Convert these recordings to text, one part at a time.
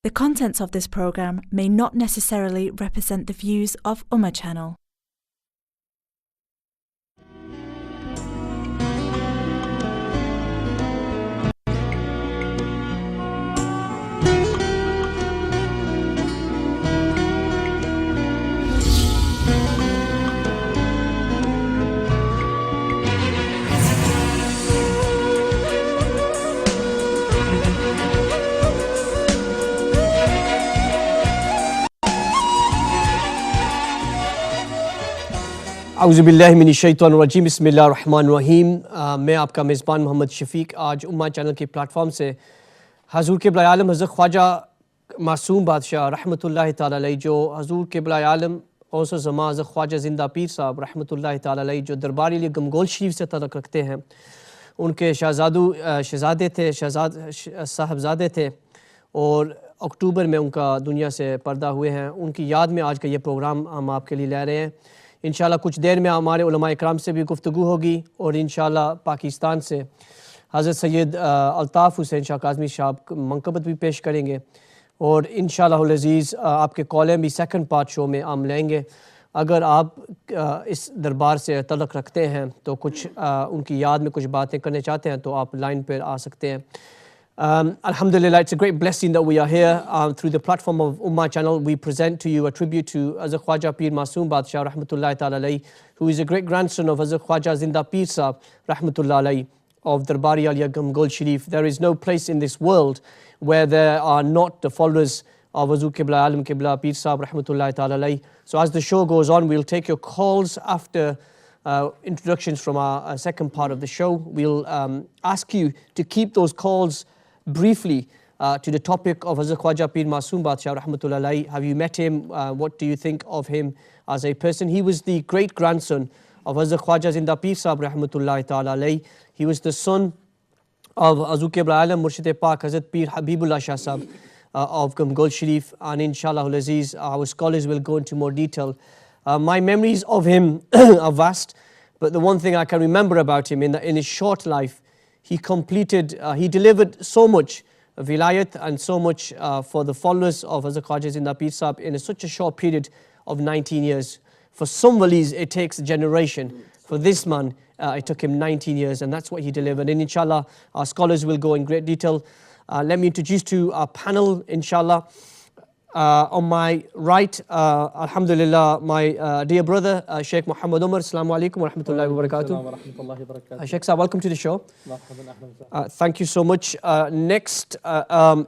The contents of this program may not necessarily represent the views of Ummah Channel. اعوذ باللہ من الشیطان الرجیم بسم اللہ الرحمن الرحیم. میں آپ کا میزبان محمد شفیق آج امہ چینل کے پلیٹ فارم سے حضور قبلہ عالم حضرت خواجہ معصوم بادشاہ رحمۃ اللہ تعالیٰ علیہ، جو حضور قبلہ عالم اوس زماں حضرت خواجہ زندہ پیر صاحب رحمۃ اللہ تعالیٰ علیہ، جو درباری علی گمگول شریف سے تعلق رکھتے ہیں، ان کے صاحبزادے تھے اور اکتوبر میں ان کا دنیا سے پردہ ہوئے ہیں. ان کی یاد میں آج کا یہ پروگرام ہم آپ کے لیے لے رہے ہیں. انشاءاللہ کچھ دیر میں ہمارے علماء اکرام سے بھی گفتگو ہوگی اور انشاءاللہ پاکستان سے حضرت سید الطاف حسین شاہ کاظمی صاحب منقبت بھی پیش کریں گے اور انشاءاللہ العزیز آپ کے کالم بھی سیکنڈ پارٹ شو میں ہم لیں گے. اگر آپ اس دربار سے تعلق رکھتے ہیں تو کچھ ان کی یاد میں کچھ باتیں کرنے چاہتے ہیں تو آپ لائن پر آ سکتے ہیں. Alhamdulillah, it's a great blessing that we are here through the platform of Ummah Channel. We present to you a tribute to Hazrat Khwaja Pir Masoom Badshah Rahmatullahi Ta'ala Alayhi, who is a great grandson of Hazrat Khwaja Zinda Pir Sahab Rahmatullahi Alayhi of Darbari Aliya Gamgol Sharif. There is no place in this world where there are not the followers of Hazur Qibla Alam Qibla Pir Sahab Rahmatullahi Ta'ala Alayhi. So as the show goes on, we'll take your calls after introductions from our second part of the show. We'll ask you to keep those calls briefly to the topic of Hazrat Khwaja Pir Masoom Badshah Rahmatullahi Alayhi. Have you met him? What do you think of him as a person? He was the great grandson of Hazrat Khwaja Zinda Pir Sahab Rahmatullahi Ta'ala Alayhi. He was the son of Hazur Qibla Alam Murshid Pak Hazrat Pir Habibullah Shah Sahab of Gamgol Sharif, and inshallah al-aziz our scholars will go into more detail. My memories of him are vast, but the one thing I can remember about him in his short life, he delivered so much vilayat and so much for the followers of Hazrat Khwaja Zinda Pir Sahab in such a short period of 19 years. For some walis it takes a generation. For this man it took him 19 years, and that's what he delivered. And inshallah our scholars will go in great detail. Let me introduce to our panel inshallah. On my right, alhamdulillah, my dear brother Sheikh Muhammad Umar. Assalamu alaikum wa rahmatullahi wa barakatuh. Sheikh Sahab, welcome to the show. Thank you so much. Next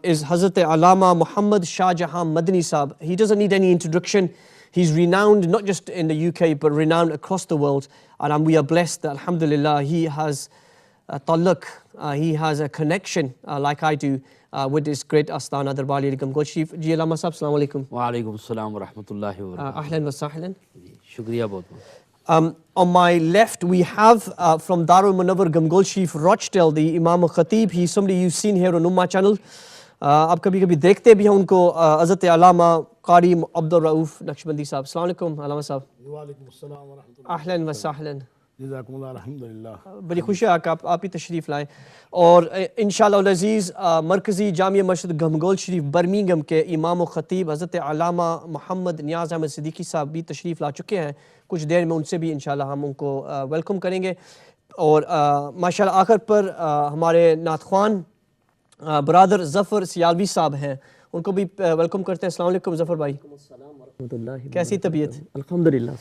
is Hazrat Allama Muhammad Shah Jahan Madani Sahab. He doesn't need any introduction. He's renowned not just in the UK but renowned across the world, and we are blessed that alhamdulillah he has a taluk, he has a connection like I do with this great Astana Darbari Ali Gamgol Sharif. Ji Allama Sahab, assalamu alaikum. Wa alaikum assalam wa rahmatullahi wa barakatuh. Ahlan wa sahlan. Shukriya bahut. On my left we have from Darul Munawwar Gamgol Sharif Rochdale, the Imam Khatib. He's somebody you've seen here on Ummah Channel. آپ کبھی کبھی دیکھتے بھی ہیں ان کو. حضرت علامہ قاری عبد الرؤوف نقشبندی صاحب. السلام علیکم علامہ صاحب. وعلیکم السلام ورحمۃ اللہ. اہلاً و سہلاً. جزاکم اللہ. الحمدللہ. بڑی خوشی ہے کہ آپ ہی تشریف لائیں. اور انشاءاللہ العزیز مرکزی جامعہ مسجد گمگول شریف برمنگھم کے امام و خطیب حضرت علامہ محمد نیاز احمد صدیقی صاحب بھی تشریف لا چکے ہیں. کچھ دیر میں ان سے بھی انشاءاللہ ہم ان کو ویلکم کریں گے. اور ماشاءاللہ آخر پر ہمارے نعت خوان برادر ظفر سیالوی صاحب ہیں، ان کو بھی ویلکم کرتے ہیں. السلام علیکم ظفر بھائی. کیسی طبیعت؟ الحمدللہ.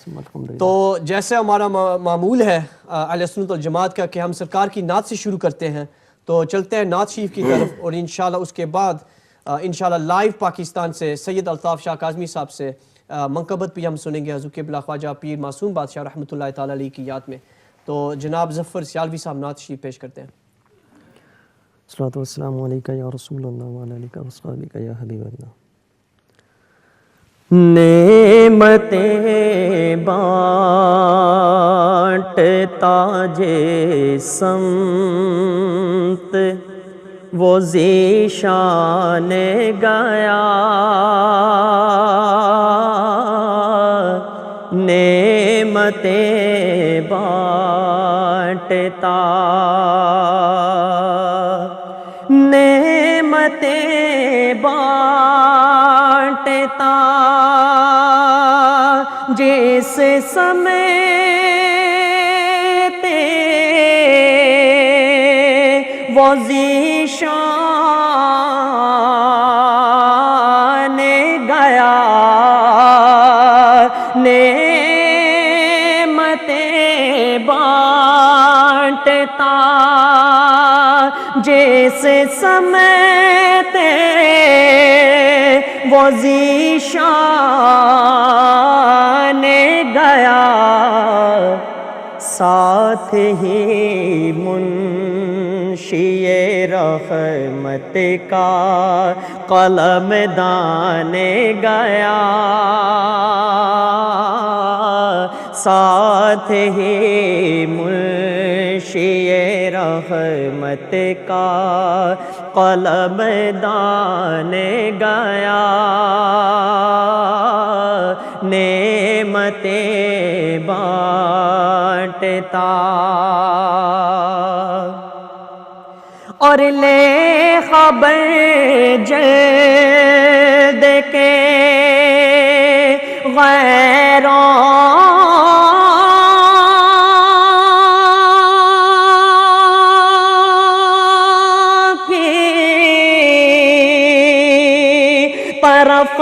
تو جیسے ہمارا معمول ہے اہل سنت والجماعت کا کہ ہم سرکار کی نعت سے شروع کرتے ہیں، تو چلتے ہیں نعت شریف کی طرف اور انشاءاللہ اس کے بعد انشاءاللہ لائیو پاکستان سے سید الطاف شاہ کاظمی صاحب سے منقبت بھی ہم سنیں گے حضور قبلہ خواجہ پیر معصوم بادشاہ رحمۃ اللہ تعالیٰ علیہ کی یاد میں. تو جناب ظفر سیالوی صاحب نعت شریف پیش کرتے ہیں. الصلاۃ والسلام علیکہ یا رسول اللہ وعلی آلک و اصحابک یا حبیب اللہ. نعمتیں بانٹتا جے سمت وہ ذیشان گیا، نعمتیں بانٹتا، نعمتیں بانٹتا جس سمیت وہ ذیشان گیا نعمتیں بانٹتا جس سمیت وہ ذیشان گیا ساتھ ہی منشی رحمت کا قلم دان گیا ساتھ ہی منشی رحمت کا قلم دان گیا نعمتیں بانٹتا اور لے خبر جلد کے غیروں کی طرف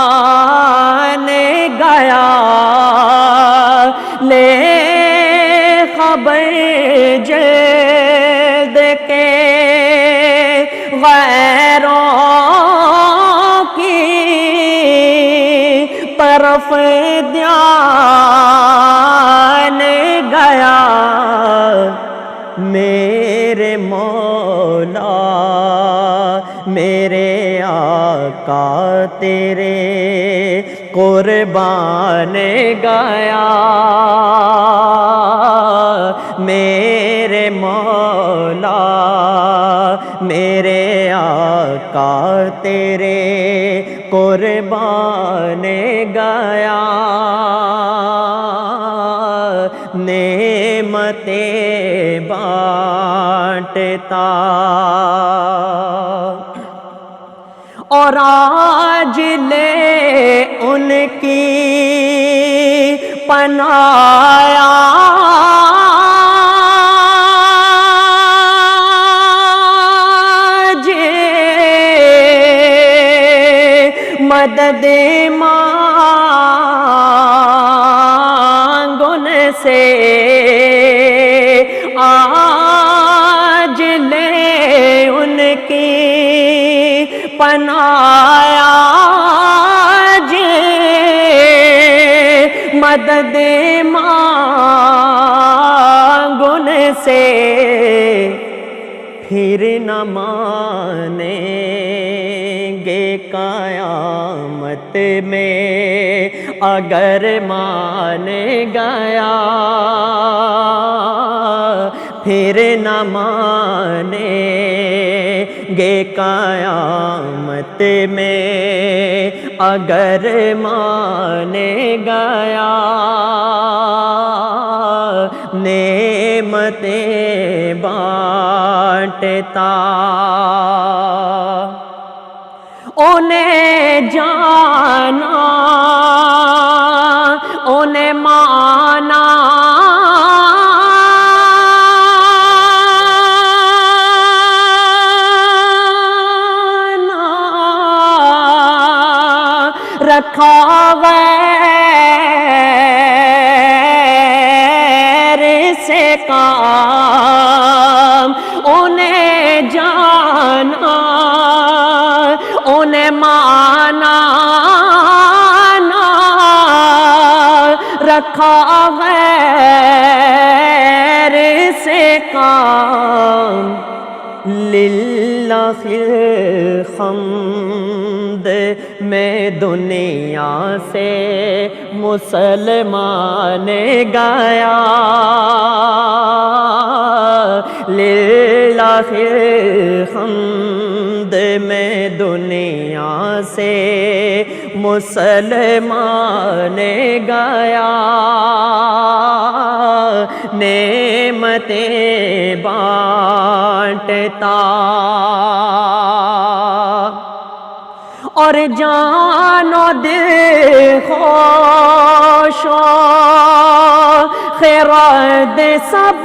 دھیان گیا لے خبر جلد کے غیروں کی طرف دھیان گیا میرے مولا میرے آقا تیرے قربان گیا میرے مولا میرے آقا تیرے قربان گیا نعمتیں بانٹتا اور آج لے ان کی پناہ مدد مانگ ان سے آج لے ان کی پناہ مدد مانگ ان سے پھر نہ مانیں گے قیامت میں اگر مان گیا پھر نہ مانیں گے قیامت میں اگر مان گیا نعمتیں بانٹتا انہیں جانا انہیں مانا رکھا غیر سے کام انہیں جانا انہیں مانا رکھا غیر سے کام للہ الحمد میں دنیا سے مسلمان گیا للہ الحمد حمد میں دنیا سے مسلمان گیا، نعمتیں بانٹتا اور جان و دل خوش و خرد سب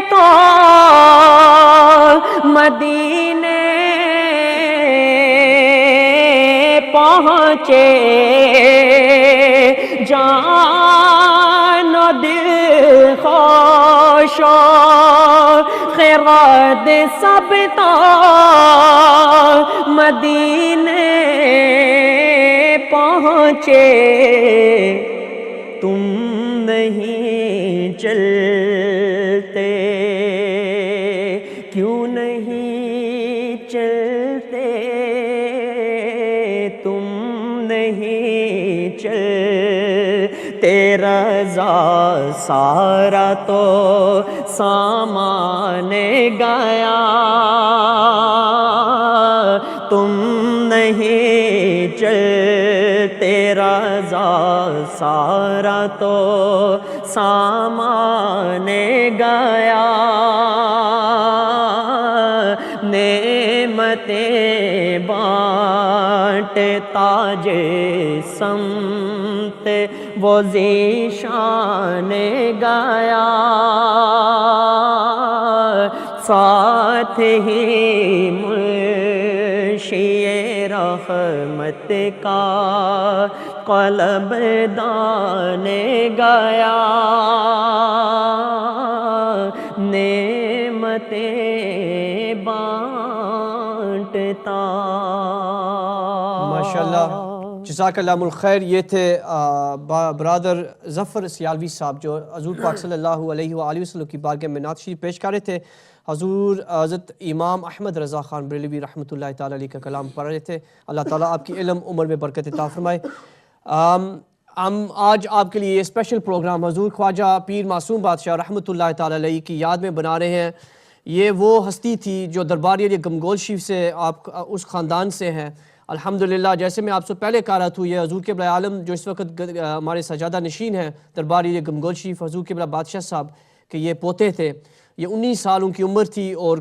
تو مدینے پہنچے، جان و دل خوش و خرد سب تو مدینے پہنچے، تم نہیں چلتے، کیوں نہیں چلتے، تم نہیں چلتے، رضا سارا تو سامان گیا، تم نہیں چلتے، رضا سارا تو سامان گیا، نعمتیں بانٹتا جس سمت وہ ذیشان گیا، ساتھ ہی منشی رحمت کا قلب دان گیا، نعمتیں بانٹتا۔ ماشاءاللہ، جزاک اللہ الخیر۔ یہ تھے برادر ظفر سیالوی صاحب جو حضور پاک صلی اللہ علیہ وآلہ وسلم کی بارگاہ میں نعت شریف پیش کر رہے تھے۔ حضور حضرت امام احمد رضا خان بریلوی رحمۃ اللہ تعالیٰ علیہ کا کلام پڑھ رہے تھے۔ اللہ تعالیٰ آپ کی علم عمر میں برکت عطا فرمائے۔ ہم آج آپ کے لیے یہ اسپیشل پروگرام حضور خواجہ پیر معصوم بادشاہ رحمۃ اللہ تعالیٰ علیہ کی یاد میں بنا رہے ہیں۔ یہ وہ ہستی تھی جو درباری علی گمگول شریف سے آپ اس خاندان سے ہیں۔ الحمدللہ، جیسے میں آپ سے پہلے کہہ رہا تھا، یہ حضور قبلہ عالم جو اس وقت ہمارے سجادہ نشین ہیں درباری علی گمگول شریف حضور قبلہ بادشاہ صاحب کے یہ پوتے تھے۔ یہ 19 سال ان کی عمر تھی اور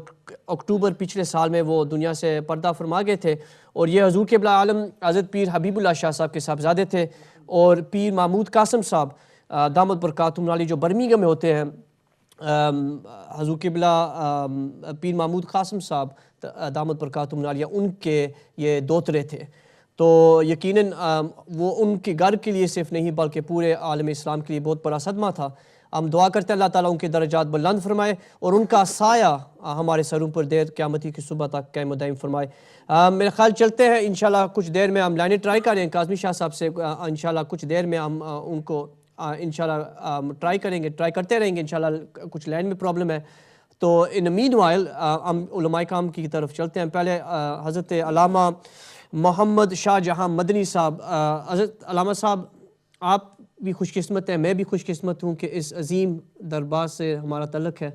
اکتوبر پچھلے سال میں وہ دنیا سے پردہ فرما گئے تھے، اور یہ حضور قبلہ عالم حضرت پیر حبیب اللہ شاہ صاحب کے صاحبزادے تھے، اور پیر محمود قاسم صاحب دامت برکاتہم عالی جو برمنگھم میں ہوتے ہیں، حضور قبلہ پیر محمود قاسم صاحب دامت برکاتہم عالیہ ان کے یہ دوترے تھے۔ تو یقیناً وہ ان کے گھر کے لیے صرف نہیں بلکہ پورے عالم اسلام کے لیے بہت بڑا صدمہ تھا۔ ہم دعا کرتے ہیں اللہ تعالیٰ ان کے درجات بلند فرمائے اور ان کا سایہ ہمارے سروں پر دیر قیامتی کی صبح تک قائم و دائم فرمائے۔ میرے خیال چلتے ہیں انشاءاللہ کچھ دیر میں ہم لائنیں ٹرائی کریں کاظمی شاہ صاحب سے، انشاءاللہ کچھ دیر میں ہم ان کو انشاءاللہ ٹرائی کرتے رہیں گے، انشاءاللہ کچھ لائن میں پرابلم ہے۔ تو ان مین وائل ہم علماء کرام کی طرف چلتے ہیں۔ پہلے حضرت علامہ محمد شاہ جہاں مدنی صاحب، حضرت علامہ صاحب آپ بھی خوش قسمت ہیں، میں بھی خوش قسمت ہوں کہ اس عظیم دربار سے ہمارا تعلق ہے،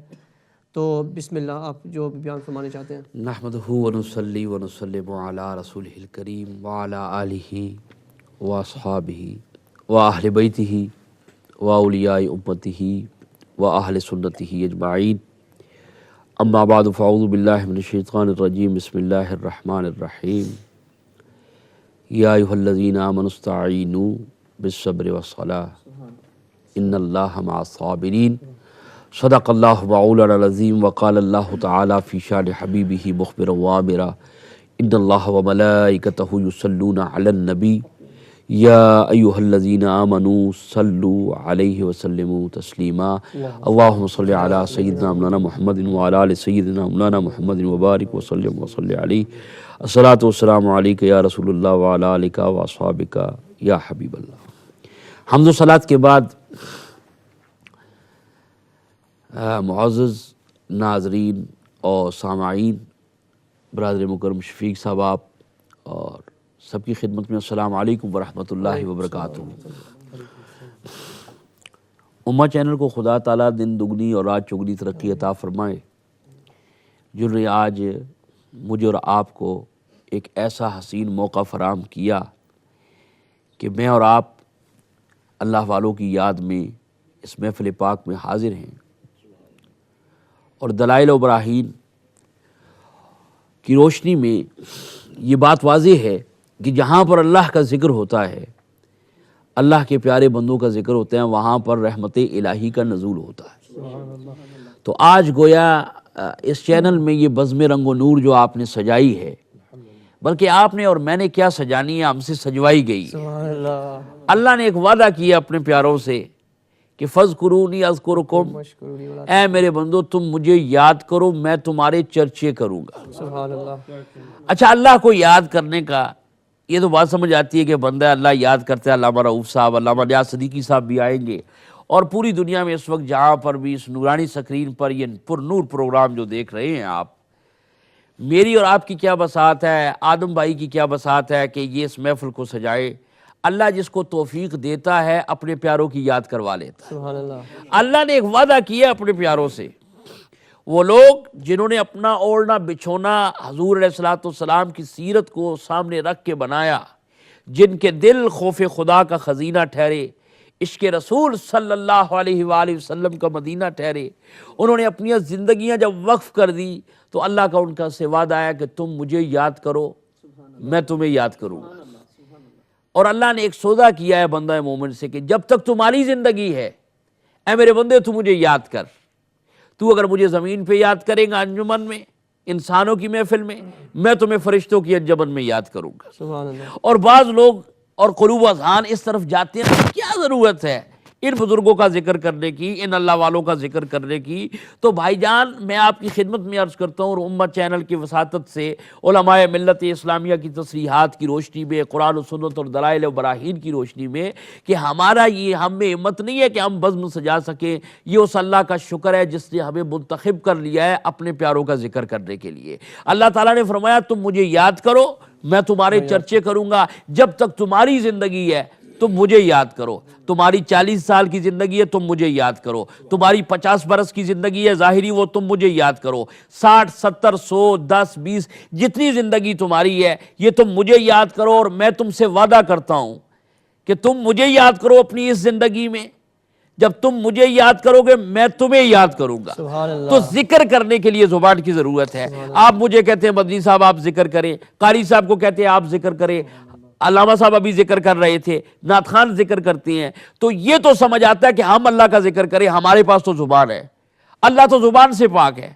تو بسم اللہ آپ جو بیان فرمانے چاہتے ہیں۔ نحمدہ ونصلی ونسلم علی رسولہ الکریم وعلی آلہ واصحابہ واہل بیتہ واولیاء امتہ واہل سنتہ اجمعین، اما بعد فاعوذ باللہ من الشیطان الرجیم، بسم اللہ الرحمن الرحیم، یا ایھا الذین آمنوا استعینوا بالصبر والصلاۃ ان اللہ مع الصابرین، صدق اللہ مولانا العظیم، وقال اللہ تعالی فی شان حبیبہ مخبرا وآمرا ان اللہ وملائکتہ یصلون علی النبی یا ایھا الذین آمنوا صلوا علیہ وسلموا تسلیما، اللہم صل علی سیدنا مولانا محمد وعلی آل سیدنا مولانا محمد وبارک وسلم وصلی علیہ، الصلاۃ والسلام علیک یا رسول اللہ وعلی آلک واصحابک یا حبیب اللہ۔ حمد و صلاۃ کے بعد معزز ناظرین اور سامعین، برادر مکرم شفیق صاحب آپ اور سب کی خدمت میں السلام علیکم ورحمۃ اللہ وبرکاتہ۔ امہ چینل کو خدا تعالیٰ دن دگنی اور رات چگنی ترقی عطا فرمائے، جن نے آج مجھے اور آپ کو ایک ایسا حسین موقع فراہم کیا کہ میں اور آپ اللہ والوں کی یاد میں اس محفل پاک میں حاضر ہیں، اور دلائل و براہین کی روشنی میں یہ بات واضح ہے کہ جہاں پر اللہ کا ذکر ہوتا ہے، اللہ کے پیارے بندوں کا ذکر ہوتا ہے، وہاں پر رحمت الہی کا نزول ہوتا ہے۔ تو آج گویا اس چینل میں یہ بزم رنگ و نور جو آپ نے سجائی ہے، بلکہ آپ نے اور میں نے کیا سجانی ہے، ہم سے سجوائی گئی ہے۔ اللہ نے ایک وعدہ کیا اپنے پیاروں سے کہ فَاذْكُرُونِي أَذْكُرْكُمْ، اے میرے بندو تم مجھے یاد کرو، میں تمہارے چرچے کروں گا۔ اچھا، اللہ کو یاد کرنے کا یہ تو بات سمجھ آتی ہے کہ بندہ اللہ یاد کرتا ہے۔ علامہ رؤوف صاحب، علامہ نیاز صدیقی صاحب بھی آئیں گے، اور پوری دنیا میں اس وقت جہاں پر بھی اس نورانی سکرین پر یہ پر نور پروگرام جو دیکھ رہے ہیں آپ، میری اور آپ کی کیا بساط ہے، آدم بھائی کی کیا بساط ہے کہ یہ اس محفل کو سجائے۔ اللہ جس کو توفیق دیتا ہے اپنے پیاروں کی یاد کروا لیتا ہے۔ اللہ نے ایک وعدہ کیا اپنے پیاروں سے، وہ لوگ جنہوں نے اپنا اوڑھنا بچھونا حضور علیہ السلام کی سیرت کو سامنے رکھ کے بنایا، جن کے دل خوف خدا کا خزینہ ٹھہرے، عشق رسول صلی اللہ علیہ وآلہ وسلم کا مدینہ ٹھہرے، انہوں نے اپنی زندگیاں جب وقف کر دی تو اللہ کا ان کا سے وعدہ آیا کہ تم مجھے یاد کرو، میں تمہیں یاد کروں گا۔ اور اللہ نے ایک سودا کیا ہے بندہ مومن سے کہ جب تک تمہاری زندگی ہے اے میرے بندے تو مجھے یاد کر۔ تو اگر مجھے زمین پہ یاد کرے گا انجمن میں، انسانوں کی محفل میں تمہیں فرشتوں کی انجمن میں یاد کروں گا۔ اور بعض لوگ اور قلوب و اذہان اس طرف جاتے ہیں، کیا ضرورت ہے ان بزرگوں کا ذکر کرنے کی، ان اللہ والوں کا ذکر کرنے کی؟ تو بھائی جان، میں آپ کی خدمت میں عرض کرتا ہوں، اور امت چینل کی وساطت سے علماء ملت اسلامیہ کی تصریحات کی روشنی میں، قرآن و سنت اور دلائل و براہین کی روشنی میں، کہ ہمارا یہ ہم میں ہمت نہیں ہے کہ ہم بزم سجا سکیں۔ یہ اس اللہ کا شکر ہے جس نے ہمیں منتخب کر لیا ہے اپنے پیاروں کا ذکر کرنے کے لیے۔ اللہ تعالیٰ نے فرمایا تم مجھے یاد کرو، میں تمہارے چرچے کروں گا۔ جب تک تمہاری زندگی ہے تم مجھے یاد کرو۔ تمہاری 40 سال کی زندگی ہے تم مجھے یاد کرو، تمہاری 50 برس کی زندگی ہے ظاہری وہ تم مجھے یاد کرو، 60 70 100 10 20 جتنی زندگی تمہاری ہے یہ تم مجھے یاد کرو، اور میں تم سے وعدہ کرتا ہوں کہ تم مجھے یاد کرو اپنی اس زندگی میں۔ جب تم مجھے یاد کرو گے میں تمہیں یاد کروں گا۔ تو ذکر کرنے کے لیے زبان کی ضرورت ہے۔ آپ مجھے کہتے ہیں مدنی صاحب آپ ذکر کریں، قاری صاحب کو کہتے ہیں آپ ذکر کریں، علامہ صاحب ابھی ذکر کر رہے تھے، نعت خان ذکر کرتے ہیں، تو یہ تو سمجھ آتا ہے کہ ہم اللہ کا ذکر کریں، ہمارے پاس تو زبان ہے، اللہ تو زبان سے پاک ہے،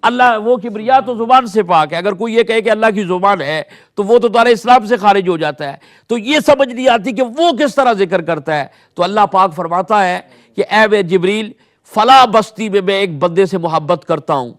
اللہ وہ کبریا تو زبان سے پاک ہے۔ اگر کوئی یہ کہے کہ اللہ کی زبان ہے تو وہ تو دار اسلام سے خارج ہو جاتا ہے۔ تو یہ سمجھ نہیں آتی کہ وہ کس طرح ذکر کرتا ہے۔ تو اللہ پاک فرماتا ہے کہ اے جبریل، فلاں بستی میں ایک بندے سے محبت کرتا ہوں،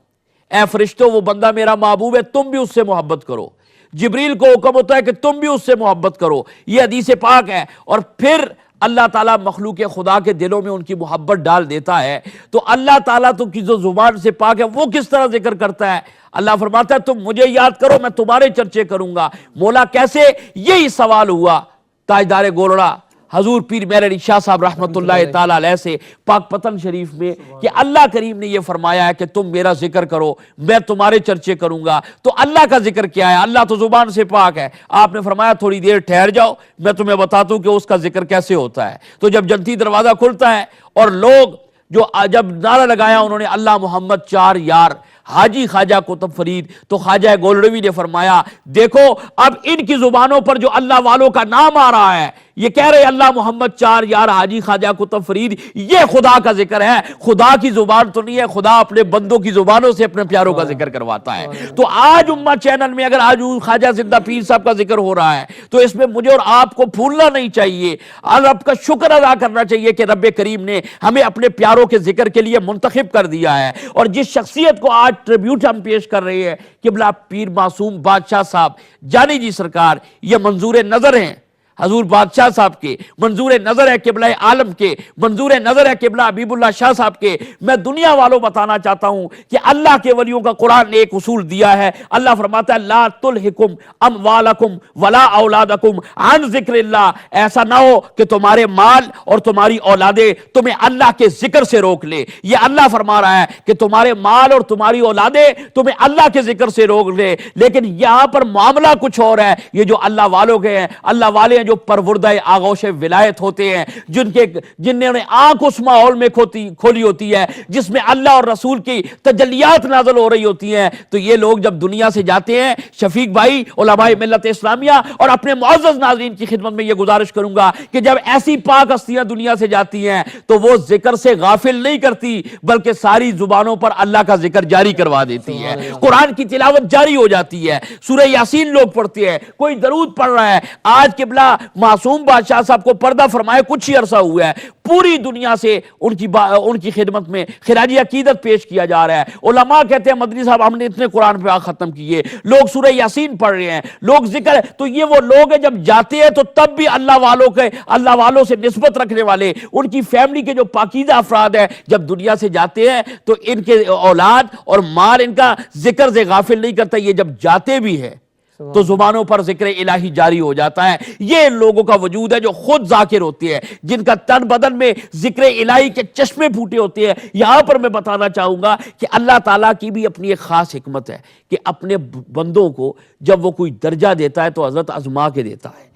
اے فرشتوں وہ بندہ میرا محبوب ہے، تم بھی اس سے محبت کرو۔ جبریل کو حکم ہوتا ہے کہ تم بھی اس سے محبت کرو، یہ حدیث پاک ہے۔ اور پھر اللہ تعالیٰ مخلوق خدا کے دلوں میں ان کی محبت ڈال دیتا ہے۔ تو اللہ تعالیٰ تو کی جو زبان سے پاک ہے وہ کس طرح ذکر کرتا ہے؟ اللہ فرماتا ہے تم مجھے یاد کرو میں تمہارے چرچے کروں گا۔ مولا کیسے؟ یہی سوال ہوا تاجدار گولڑا حضور پیر مہر علی شاہ صاحب رحمۃ اللہ تعالیٰ علیہ سے پاک پتن شریف میں، کہ اللہ کریم نے یہ فرمایا ہے کہ تم میرا ذکر کرو میں تمہارے چرچے کروں گا۔ تو اللہ کا ذکر کیا ہے؟ اللہ تو زبان سے پاک ہے۔ آپ نے فرمایا تھوڑی دیر ٹھہر جاؤ میں تمہیں بتاتا ہوں کہ اس کا ذکر کیسے ہوتا ہے۔ تو جب جنتی دروازہ کھلتا ہے اور لوگ جو جب نعرہ لگایا انہوں نے اللہ محمد 4 یار حاجی خواجہ کتب فرید، تو خواجہ گولڑوی نے فرمایا دیکھو اب ان کی زبانوں پر جو اللہ والوں کا نام آ رہا ہے، یہ کہہ رہے اللہ محمد 4 یار حاجی خواجہ کتب فرید، یہ خدا کا ذکر ہے، خدا کی زبان تو نہیں ہے، خدا اپنے بندوں کی زبانوں سے اپنے پیاروں کا ذکر کرواتا ہے۔ تو آج امت چینل میں اگر آج خواجہ زندہ پیر صاحب کا ذکر ہو رہا ہے تو اس میں مجھے اور آپ کو بھولنا نہیں چاہیے، رب کا شکر ادا کرنا چاہیے کہ رب کریم نے ہمیں اپنے پیاروں کے ذکر کے لیے منتخب کر دیا ہے۔ اور جس شخصیت کو آج ٹریبیوٹ ہم پیش کر رہے ہیں قبلہ پیر معصوم بادشاہ صاحب جانی جی سرکار، یہ منظور نظر ہیں حضور بادشاہ صاحب کے، منظور نظر ہے قبلہ عالم کے، منظور نظر ہے قبلہ حبیب اللہ شاہ صاحب کے. میں دنیا والوں بتانا چاہتا ہوں کہ اللہ کے ولیوں کا قرآن نے ایک اصول دیا ہے. اللہ فرماتا ہے لا تلہکم اموالکم ولا اولادکم عن ذکر اللہ. ایسا نہ ہو کہ تمہارے مال اور تمہاری اولادیں تمہیں اللہ کے ذکر سے روک لے. یہ اللہ فرما رہا ہے کہ تمہارے مال اور تمہاری اولادیں تمہیں اللہ کے ذکر سے روک لے. لیکن یہاں پر معاملہ کچھ اور ہے. یہ جو اللہ والوں کے ہیں، اللہ والے ہیں جو پروردہ آغوش ولایت ہوتے ہیں، جنہوں نے آنکھ اس ماحول میں کھولی ہوتی ہے جس میں اللہ اور رسول کی تجلیات نازل ہو رہی ہوتی ہیں. تو یہ لوگ جب دنیا سے جاتے ہیں، شفیق بھائی، علماء ملت اسلامیہ اور اپنے معزز ناظرین کی خدمت میں یہ گزارش کروں گا کہ جب ایسی پاک ہستیاں دنیا سے جاتی ہیں تو وہ ذکر سے غافل نہیں کرتی، بلکہ ساری زبانوں پر اللہ کا ذکر جاری کروا دیتی ہے. قرآن کی تلاوت جاری ہو جاتی ہے. سورہ یاسین لوگ پڑھتے ہیں، کوئی درود پڑھ رہا ہے. آج قبلہ معصوم بادشاہ صاحب کو پردہ فرمائے کچھ ہی عرصہ ہوا ہے، پوری دنیا سے ان کی خدمت میں خراج عقیدت پیش کیا جا رہا ہے. علماء کہتے ہیں مدنی صاحب ہم نے اتنے قرآن پہ ختم کیے، لوگ سورہ یاسین پڑھ رہے ہیں، لوگ ذکر. تو یہ وہ لوگ ہیں جب جاتے ہیں تو تب بھی اللہ والوں سے نسبت رکھنے والے، ان کی فیملی کے جو پاکیزہ افراد ہیں، جب دنیا سے جاتے ہیں تو ان کے اولاد اور مال ان کا ذکر سے غافل نہیں کرتا. یہ جب جاتے بھی ہے تو زبانوں پر ذکر الہی جاری ہو جاتا ہے. یہ لوگوں کا وجود ہے جو خود ذاکر ہوتے ہیں، جن کا تن بدن میں ذکر الہی کے چشمے پھوٹے ہوتے ہیں. یہاں پر میں بتانا چاہوں گا کہ اللہ تعالیٰ کی بھی اپنی ایک خاص حکمت ہے کہ اپنے بندوں کو جب وہ کوئی درجہ دیتا ہے تو حضرت آزما کے دیتا ہے.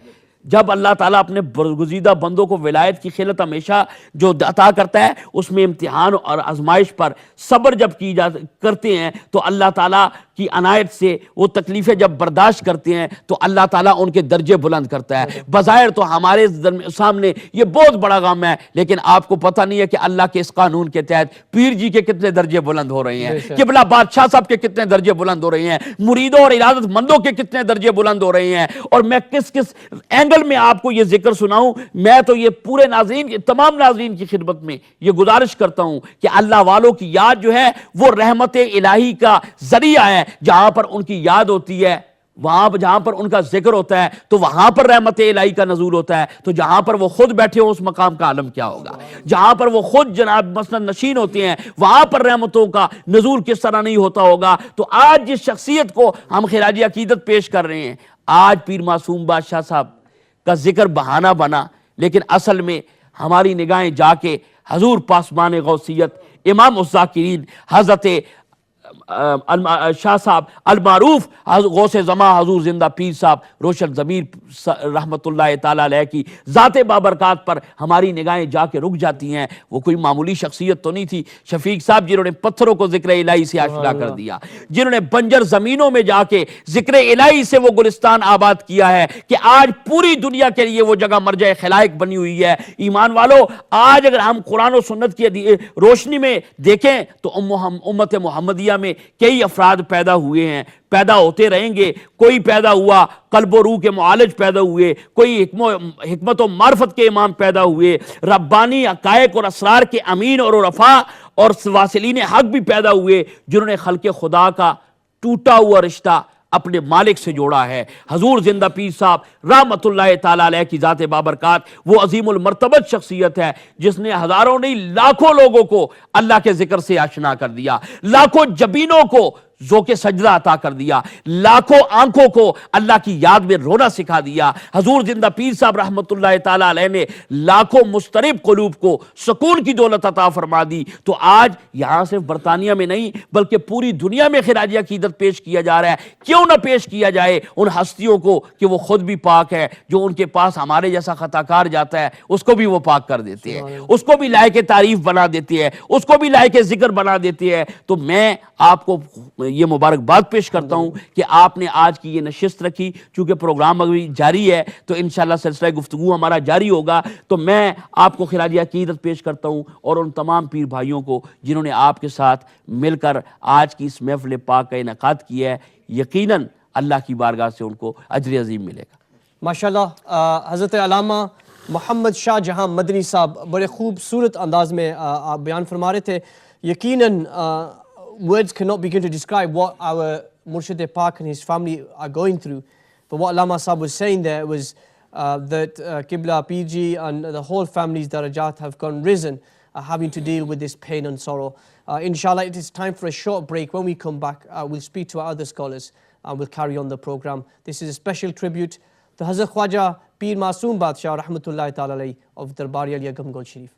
جب اللہ تعالیٰ اپنے برگزیدہ بندوں کو ولایت کی خلت ہمیشہ جو عطا کرتا ہے، اس میں امتحان اور آزمائش پر صبر جب کرتے ہیں تو اللہ تعالیٰ کی عنایت سے وہ تکلیفیں جب برداشت کرتے ہیں تو اللہ تعالیٰ ان کے درجے بلند کرتا ہے. بظاہر تو ہمارے سامنے یہ بہت بڑا غم ہے، لیکن آپ کو پتہ نہیں ہے کہ اللہ کے اس قانون کے تحت پیر جی کے کتنے درجے بلند ہو رہے ہیں، قبلہ بادشاہ صاحب کے کتنے درجے بلند ہو رہے ہیں، مریدوں اور ارادت مندوں کے کتنے درجے بلند ہو رہے ہیں. اور میں کس اینگل میں آپ کو یہ ذکر سناؤں. میں تو یہ پورے ناظرین، تمام ناظرین کی خدمت میں یہ گزارش کرتا ہوں کہ اللہ والوں کی یاد جو ہے وہ رحمت الہی کا ذریعہ ہے. جہاں پر ان کی یاد ہوتی ہے، جہاں پر ان کا ذکر ہوتا ہے تو وہاں پر رحمت الہی کا نزول ہوتا ہے. تو جہاں پر وہ خود بیٹھے ہوں اس مقام کا عالم کیا ہوگا. جہاں پر وہ خود جناب مسند نشین ہوتے ہیں وہاں پر رحمتوں کا نزول کس طرح نہیں ہوتا ہوگا. تو آج جس شخصیت کو ہم خراج عقیدت پیش کر رہے ہیں، آج پیر معصوم بادشاہ صاحب کا ذکر بہانہ بنا، لیکن اصل میں ہماری نگاہیں جا کے حضور پاسبان غوثیت امام الذاکرین حضرت شاہ صاحب المعروف غوث زمان حضور زندہ پیر صاحب روشن ضمیر رحمت اللہ تعالیٰ علیہ کی ذات بابرکات پر ہماری نگاہیں جا کے رک جاتی ہیں. وہ کوئی معمولی شخصیت تو نہیں تھی. شفیق صاحب جنہوں نے پتھروں کو ذکر الہی سے آشنا کر دیا، جنہوں نے بنجر زمینوں میں جا کے ذکر الہی سے وہ گلستان آباد کیا ہے کہ آج پوری دنیا کے لیے وہ جگہ مرجع خلائق بنی ہوئی ہے. ایمان والو، آج اگر ہم قرآن و سنت کی روشنی میں دیکھیں تو امت محمدیہ میں کئی افراد پیدا ہوئے ہیں، پیدا ہوتے رہیں گے. کوئی پیدا ہوا قلب و روح کے معالج پیدا ہوئے، کوئی حکمت و معرفت کے امام پیدا ہوئے، ربانی حقائق اور اسرار کے امین اور عرفاء اور واصلین حق بھی پیدا ہوئے، جنہوں نے خلق خدا کا ٹوٹا ہوا رشتہ اپنے مالک سے جوڑا ہے. حضور زندہ پیر صاحب رحمت اللہ تعالیٰ علیہ کی ذات بابرکات وہ عظیم المرتبت شخصیت ہے جس نے ہزاروں نہیں لاکھوں لوگوں کو اللہ کے ذکر سے آشنا کر دیا، لاکھوں جبینوں کو ذوق سجدہ عطا کر دیا، لاکھوں آنکھوں کو اللہ کی یاد میں رونا سکھا دیا. حضور زندہ پیر صاحب رحمت اللہ تعالیٰ علیہ نے لاکھوں مضطرب قلوب کو سکون کی دولت عطا فرما دی. تو آج یہاں صرف برطانیہ میں نہیں بلکہ پوری دنیا میں خراج عقیدت پیش کیا جا رہا ہے. کیوں نہ پیش کیا جائے ان ہستیوں کو کہ وہ خود بھی پاک ہے، جو ان کے پاس ہمارے جیسا خطا کار جاتا ہے اس کو بھی وہ پاک کر دیتے ہیں، اس کو بھی لائق تعریف بنا دیتے ہیں، اس کو بھی لائق ذکر بنا دیتے ہیں. تو میں آپ کو یہ مبارکباد پیش کرتا ہوں کہ آپ نے آج کی یہ نشست رکھی. چونکہ پروگرام ابھی جاری ہے تو انشاءاللہ سلسلہ گفتگو ہمارا جاری ہوگا. تو میں آپ کو خراج عقیدت پیش کرتا ہوں اور ان تمام پیر بھائیوں کو جنہوں نے آپ کے ساتھ مل کر آج کی اس محفل پاک کا انعقاد کیا ہے. یقیناً اللہ کی بارگاہ سے ان کو اجر عظیم ملے گا. ماشاءاللہ حضرت علامہ محمد شاہ جہاں مدنی صاحب بڑے خوبصورت انداز میں آپ بیان فرما رہے تھے. یقیناً words cannot begin to describe what our Murshid Pak and his family are going through. But what Allama Sahib was saying there was that Qibla, PG and the whole family's darajat have gone risen, having to deal with this pain and sorrow. Inshallah, it is time for a short break. When we come back, we'll speak to our other scholars and we'll carry on the program. This is a special tribute to Hazrat Khwaja Pir Masoom Badshah Rahmatullahi Ta'ala Alayhi of Darbari Aliya Gamgol Sharif.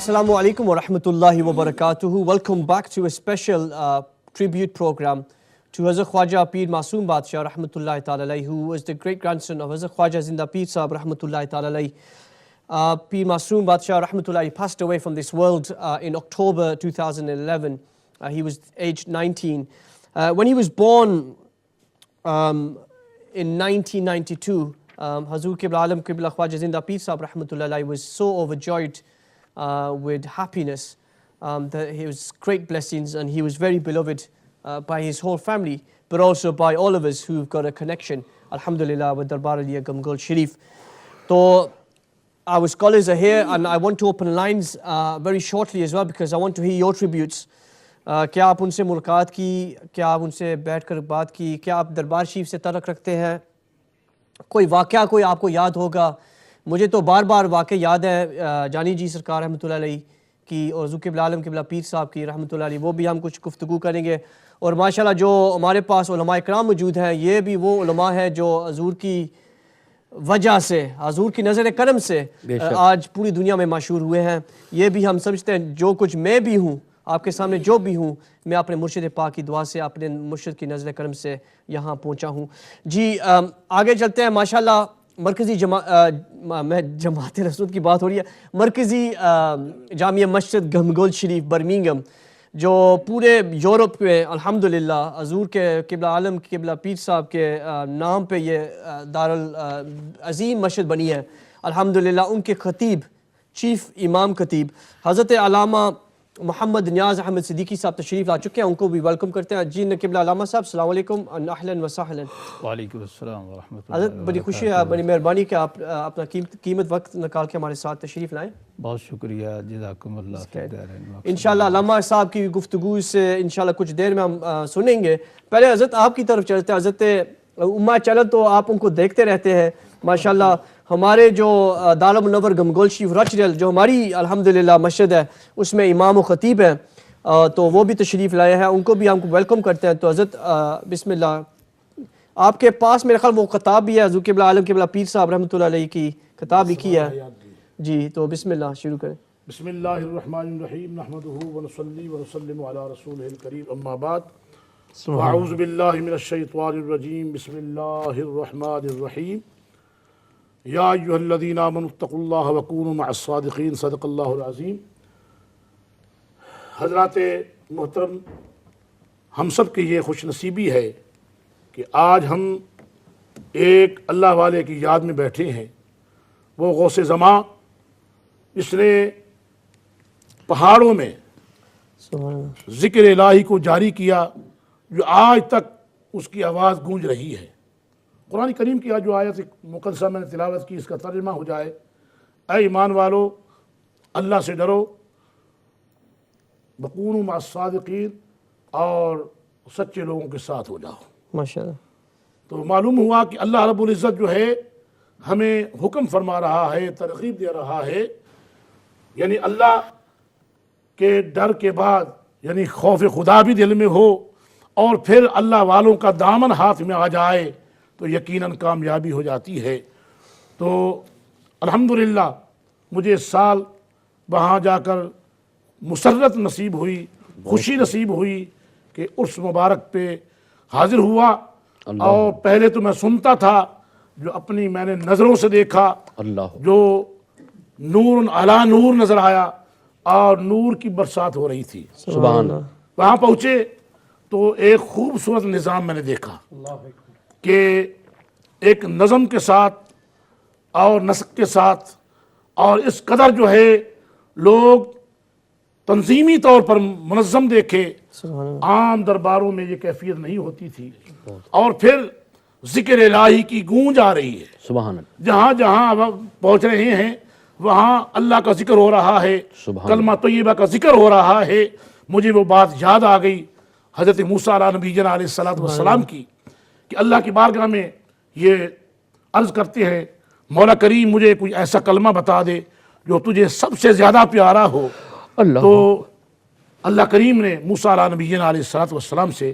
Assalamu alaikum wa rahmatullahi wa barakatuhu. Welcome back to a special tribute program to Hazrat Khwaja Pir Masoom Badshah Rahmatullahi Ta'ala Alayhi, who was the great grandson of Hazrat Khwaja Zinda Pir Sahab Rahmatullahi Ta'ala Alayhi. Pir Masoom Badshah Rahmatullahi passed away from this world in October 2011. He was aged 19. When he was born in 1992, Hazur Qibla Alam Qibla Khwaja Zinda Pir Sahab Rahmatullahi Alayhi was so overjoyed with happiness, that he was great blessings, and he was very beloved by his whole family, but also by all of us who've got a connection, alhamdulillah, with Darbar Aliya Gamgol Sharif. So our scholars are here, and I want to open lines very shortly as well, because I want to hear your tributes. کیا آپ ان سے ملاقات کی, کیا آپ ان سے بیٹھ کر بات کی, کیا آپ دربار شریف سے تعلق رکھتے ہیں, کوئی واقعہ کوئی آپ کو یاد ہوگا. مجھے تو بار بار واقع یاد ہے جانی جی سرکار رحمۃ اللہ علیہ کی اور حضور قبلہ عالم قبلہ پیر صاحب کی رحمۃ اللہ علیہ, وہ بھی ہم کچھ گفتگو کریں گے. اور ماشاءاللہ جو ہمارے پاس علماء اکرام موجود ہیں, یہ بھی وہ علماء ہیں جو حضور کی وجہ سے, حضور کی نظر کرم سے آج پوری دنیا میں مشہور ہوئے ہیں. یہ بھی ہم سمجھتے ہیں جو کچھ میں بھی ہوں, آپ کے سامنے جو بھی ہوں, میں اپنے مرشد پاک کی دعا سے, اپنے مرشد کی نظر کرم سے یہاں پہنچا ہوں. جی آگے چلتے ہیں. ماشاءاللہ مرکزی جماعت رسول کی بات ہو رہی ہے. مرکزی جامعہ مسجد گمگول شریف برمنگھم, جو پورے یورپ میں الحمدللہ حضور کے قبلہ عالم قبلہ پیر صاحب کے نام پہ یہ عظیم مسجد بنی ہے الحمدللہ. ان کے خطیب, چیف امام خطیب حضرت علامہ محمد نیاز احمد صدیقی صاحب تشریف لا چکے ہیں, ان کو بھی ویلکم کرتے ہیں. جی قبلہ علامہ صاحب السلام علیکم, اہلا و سہلا. وعلیکم السلام ورحمۃ اللہ. حضرت بڑی خوشی ہے, بڑی مہربانی کہ آپ اپنا قیمت وقت نکال کے ہمارے ساتھ تشریف لائیں. بہت شکریہ, جزاکم اللہ. انشاءاللہ علامہ صاحب کی گفتگو سے انشاءاللہ کچھ دیر میں ہم سنیں گے. پہلے حضرت آپ کی طرف چلتے ہیں. حضرت امہ چلن تو آپ ان کو دیکھتے رہتے ہیں ماشاءاللہ. ہمارے جو دارالمنور گمگول شریف رچریل جو ہماری الحمدللہ مسجد ہے, اس میں امام و خطیب ہیں, تو وہ بھی تشریف لائے ہیں, ان کو بھی ہم کو ویلکم کرتے ہیں. تو حضرت بسم اللہ, آپ کے پاس میرے خیال وہ خطاب بھی ہے, حضور قبلہ عالم قبلہ پیر صاحب رحمۃ اللہ علیہ کی خطاب لکھی ہے. جی تو بسم اللہ شروع کریں. بسم اللہ الرحمن الرحیم, نحمدہ ونصلی ونسلم علی رسولہ الکریم, اما بعد, اعوذ باللہ من الشیطان الرجیم, بسم اللہ الرحمن الرحیم. یا ایھا الذین آمنوا اتقوا اللہ وکونوا مع الصادقین, صدق اللہ العظیم. حضرات محترم, ہم سب کی یہ خوش نصیبی ہے کہ آج ہم ایک اللہ والے کی یاد میں بیٹھے ہیں. وہ غوث زماں جس نے پہاڑوں میں ذکر الہی کو جاری کیا, جو آج تک اس کی آواز گونج رہی ہے. قرآن کریم کی جو آیت مقدسہ میں نے تلاوت کی, اس کا ترجمہ ہو جائے, اے ایمان والو اللہ سے ڈرو, وکونوا مع الصادقین, اور سچے لوگوں کے ساتھ ہو جاؤ. ماشاءاللہ. تو معلوم ہوا کہ اللہ رب العزت جو ہے ہمیں حکم فرما رہا ہے, ترغیب دے رہا ہے, یعنی اللہ کے ڈر کے بعد یعنی خوف خدا بھی دل میں ہو, اور پھر اللہ والوں کا دامن ہاتھ میں آ جائے تو یقیناً کامیابی ہو جاتی ہے. تو الحمدللہ مجھے اس سال وہاں جا کر مسرت نصیب ہوئی، خوشی نصیب ہوئی کہ عرس مبارک پہ حاضر ہوا، اور پہلے تو میں سنتا تھا، جو اپنی میں نے نظروں سے دیکھا، اللہ جو نور علی نور نظر آیا اور نور کی برسات ہو رہی تھی۔ سبحان اللہ، وہاں پہنچے تو ایک خوبصورت نظام میں نے دیکھا کہ ایک نظم کے ساتھ اور نسق کے ساتھ، اور اس قدر جو ہے لوگ تنظیمی طور پر منظم دیکھے، عام درباروں میں یہ کیفیت نہیں ہوتی تھی۔ اور پھر ذکر الہی کی گونج آ رہی ہے، سبحان اللہ، جہاں جہاں اب پہنچ رہے ہیں وہاں اللہ کا ذکر ہو رہا ہے، کلمہ طیبہ کا ذکر ہو رہا ہے۔ مجھے وہ بات یاد آ گئی حضرت موسیٰ علیہ نبی علیہ السلام کی، کہ اللہ کی بارگاہ میں یہ عرض کرتے ہیں، مولا کریم مجھے کوئی ایسا کلمہ بتا دے جو تجھے سب سے زیادہ پیارا ہو۔ اللہ تو اللہ کریم نے موسیٰ علیہ نبی علیہ السلام سے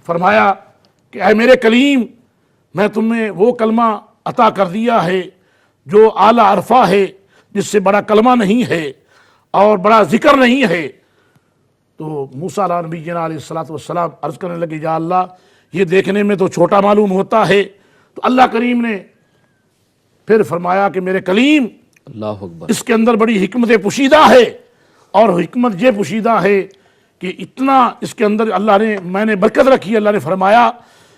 فرمایا کہ اے میرے کلیم، میں تمہیں وہ کلمہ عطا کر دیا ہے جو اعلیٰ عرفہ ہے، جس سے بڑا کلمہ نہیں ہے اور بڑا ذکر نہیں ہے۔ تو موسیٰ علیہ نبی علیہ السلام عرض کرنے لگے، یا اللہ یہ دیکھنے میں تو چھوٹا معلوم ہوتا ہے۔ تو اللہ کریم نے پھر فرمایا کہ میرے کلیم، اللہ اکبر، اس کے اندر بڑی حکمت پوشیدہ ہے، اور حکمت یہ پوشیدہ ہے کہ اتنا اس کے اندر اللہ نے، میں نے برکت رکھی۔ اللہ نے فرمایا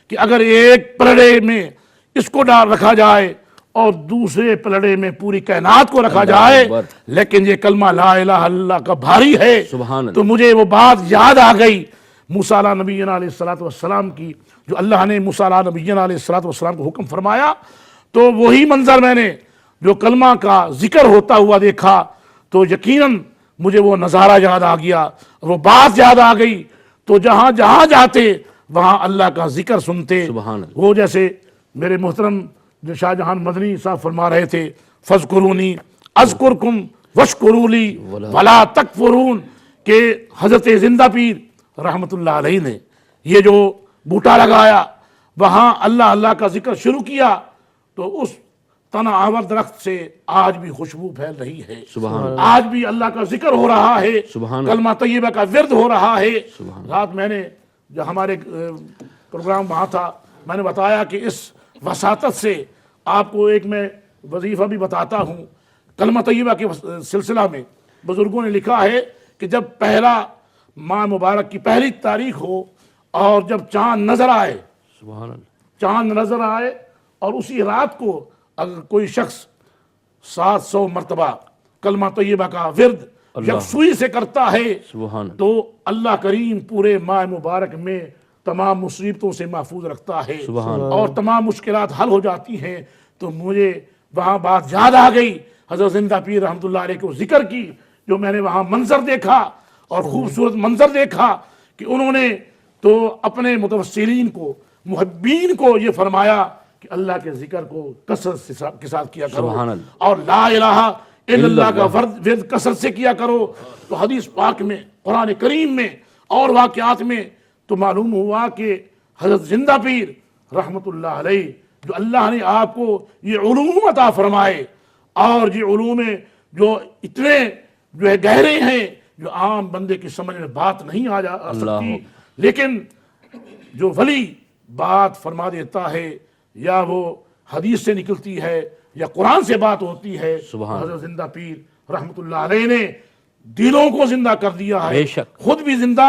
کہ اگر ایک پلڑے میں اس کو ڈال رکھا جائے اور دوسرے پلڑے میں پوری کائنات کو رکھا جائے، لیکن یہ کلمہ لا الہ الا اللہ کا بھاری ہے۔ سبحان اللہ، تو مجھے وہ بات یاد آ گئی موسیٰ علیہ نبی علیہ السلام کی، جو اللہ نے موسیٰ علیہ نبی علیہ السلام کو حکم فرمایا۔ تو وہی منظر میں نے جو کلمہ کا ذکر ہوتا ہوا دیکھا، تو یقیناً مجھے وہ نظارہ یاد آ گیا، وہ بات یاد آ گئی۔ تو جہاں جہاں جاتے وہاں اللہ کا ذکر سنتے۔ سبحان اللہ، وہ جیسے میرے محترم جو شاہ جہان مدنی صاحب فرما رہے تھے، فَاذْكُرُونِي اذکرکم واشکروا لی ولا تکفرون، کہ حضرت زندہ پیر رحمت اللہ علیہ نے یہ جو بوٹا لگایا، وہاں اللہ اللہ کا ذکر شروع کیا، تو اس تنا آور درخت سے آج بھی خوشبو پھیل رہی ہے، سبحان اللہ، آج بھی اللہ کا ذکر ہو رہا ہے، سبحان اللہ، کلمہ طیبہ کا ورد ہو رہا ہے۔ سبحان اللہ، رات میں نے جو ہمارے پروگرام وہاں تھا، میں نے بتایا کہ اس وساطت سے آپ کو ایک میں وظیفہ بھی بتاتا ہوں۔ کلمہ طیبہ کے سلسلہ میں بزرگوں نے لکھا ہے کہ جب پہلا ماہ مبارک کی پہلی تاریخ ہو اور جب چاند نظر آئے، سبحان اللہ، چاند نظر آئے اور اسی رات کو اگر کوئی شخص 700 مرتبہ کلمہ طیبہ کا ورد یکسوئی سے کرتا ہے، سبحان اللہ، تو اللہ کریم پورے ماہ مبارک میں تمام مصیبتوں سے محفوظ رکھتا ہے، سبحان اور تمام مشکلات حل ہو جاتی ہیں۔ تو مجھے وہاں بات یاد آ گئی حضرت زندہ پیر رحمۃ اللہ علیہ کو ذکر کی، جو میں نے وہاں منظر دیکھا اور خوبصورت منظر دیکھا کہ انہوں نے تو اپنے متوسلین کو، محبین کو یہ فرمایا کہ اللہ کے ذکر کو کثرت کے ساتھ کیا کرو، سبحان اللہ، اور لا الہ الا اللہ کا ورد کثرت سے کیا کرو۔ تو حدیث پاک میں، قرآن کریم میں اور واقعات میں تو معلوم ہوا کہ حضرت زندہ پیر رحمت اللہ علیہ، جو اللہ نے آپ کو یہ علوم عطا فرمائے، اور یہ علوم جو اتنے جو ہے گہرے ہیں، جو عام بندے کی سمجھ میں بات نہیں آ سکتی، لیکن جو ولی بات فرما دیتا ہے، یا وہ حدیث سے نکلتی ہے یا قرآن سے بات ہوتی ہے، حضرت زندہ پیر رحمت اللہ علیہ نے دلوں کو زندہ کر دیا ہے، خود بھی زندہ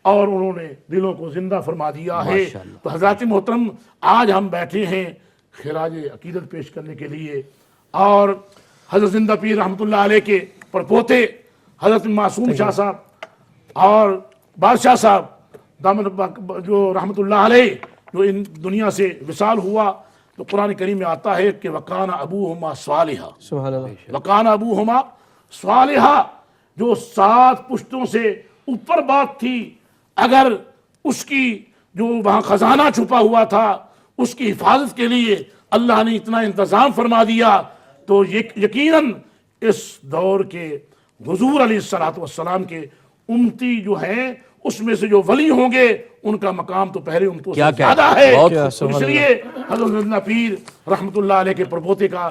اور انہوں نے دلوں کو زندہ فرما دیا ہے۔ تو حضرات محترم، آج ہم بیٹھے ہیں خراج عقیدت پیش کرنے کے لیے، اور حضرت زندہ پیر رحمت اللہ علیہ کے پرپوتے حضرت معصوم شاہ صاحب اور بادشاہ صاحب دامن جو رحمت اللہ علیہ، جو ان دنیا سے وصال ہوا، تو قرآن کریم میں آتا ہے کہ وَقَانَ أَبُوهُمَا صَالِحًا، سبحان اللہ، وَقَانَ أَبُوهُمَا صَالِحًا، جو 7 پشتوں سے اوپر بات تھی، اگر اس کی جو وہاں خزانہ چھپا ہوا تھا، اس کی حفاظت کے لیے اللہ نے اتنا انتظام فرما دیا، تو یقیناً اس دور کے حضور علیہ السلام کے امتی جو ہیں، اس میں سے جو ولی ہوں گے، ان کا مقام تو پہلے امتوں سے زیادہ ہے۔ اس لیے حضرت زندہ پیر رحمت اللہ علیہ کے پرپوتے کا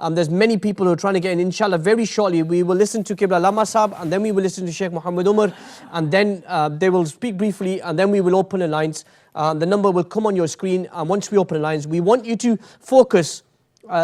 There's many people who are trying to get in. Inshallah, very shortly we will listen to Qibla Lama Sahab, and then we will listen to Sheikh Muhammad Umar, and then they will speak briefly, and then we will open the lines. The number will come on your screen, and once we open the lines, we want you to focus.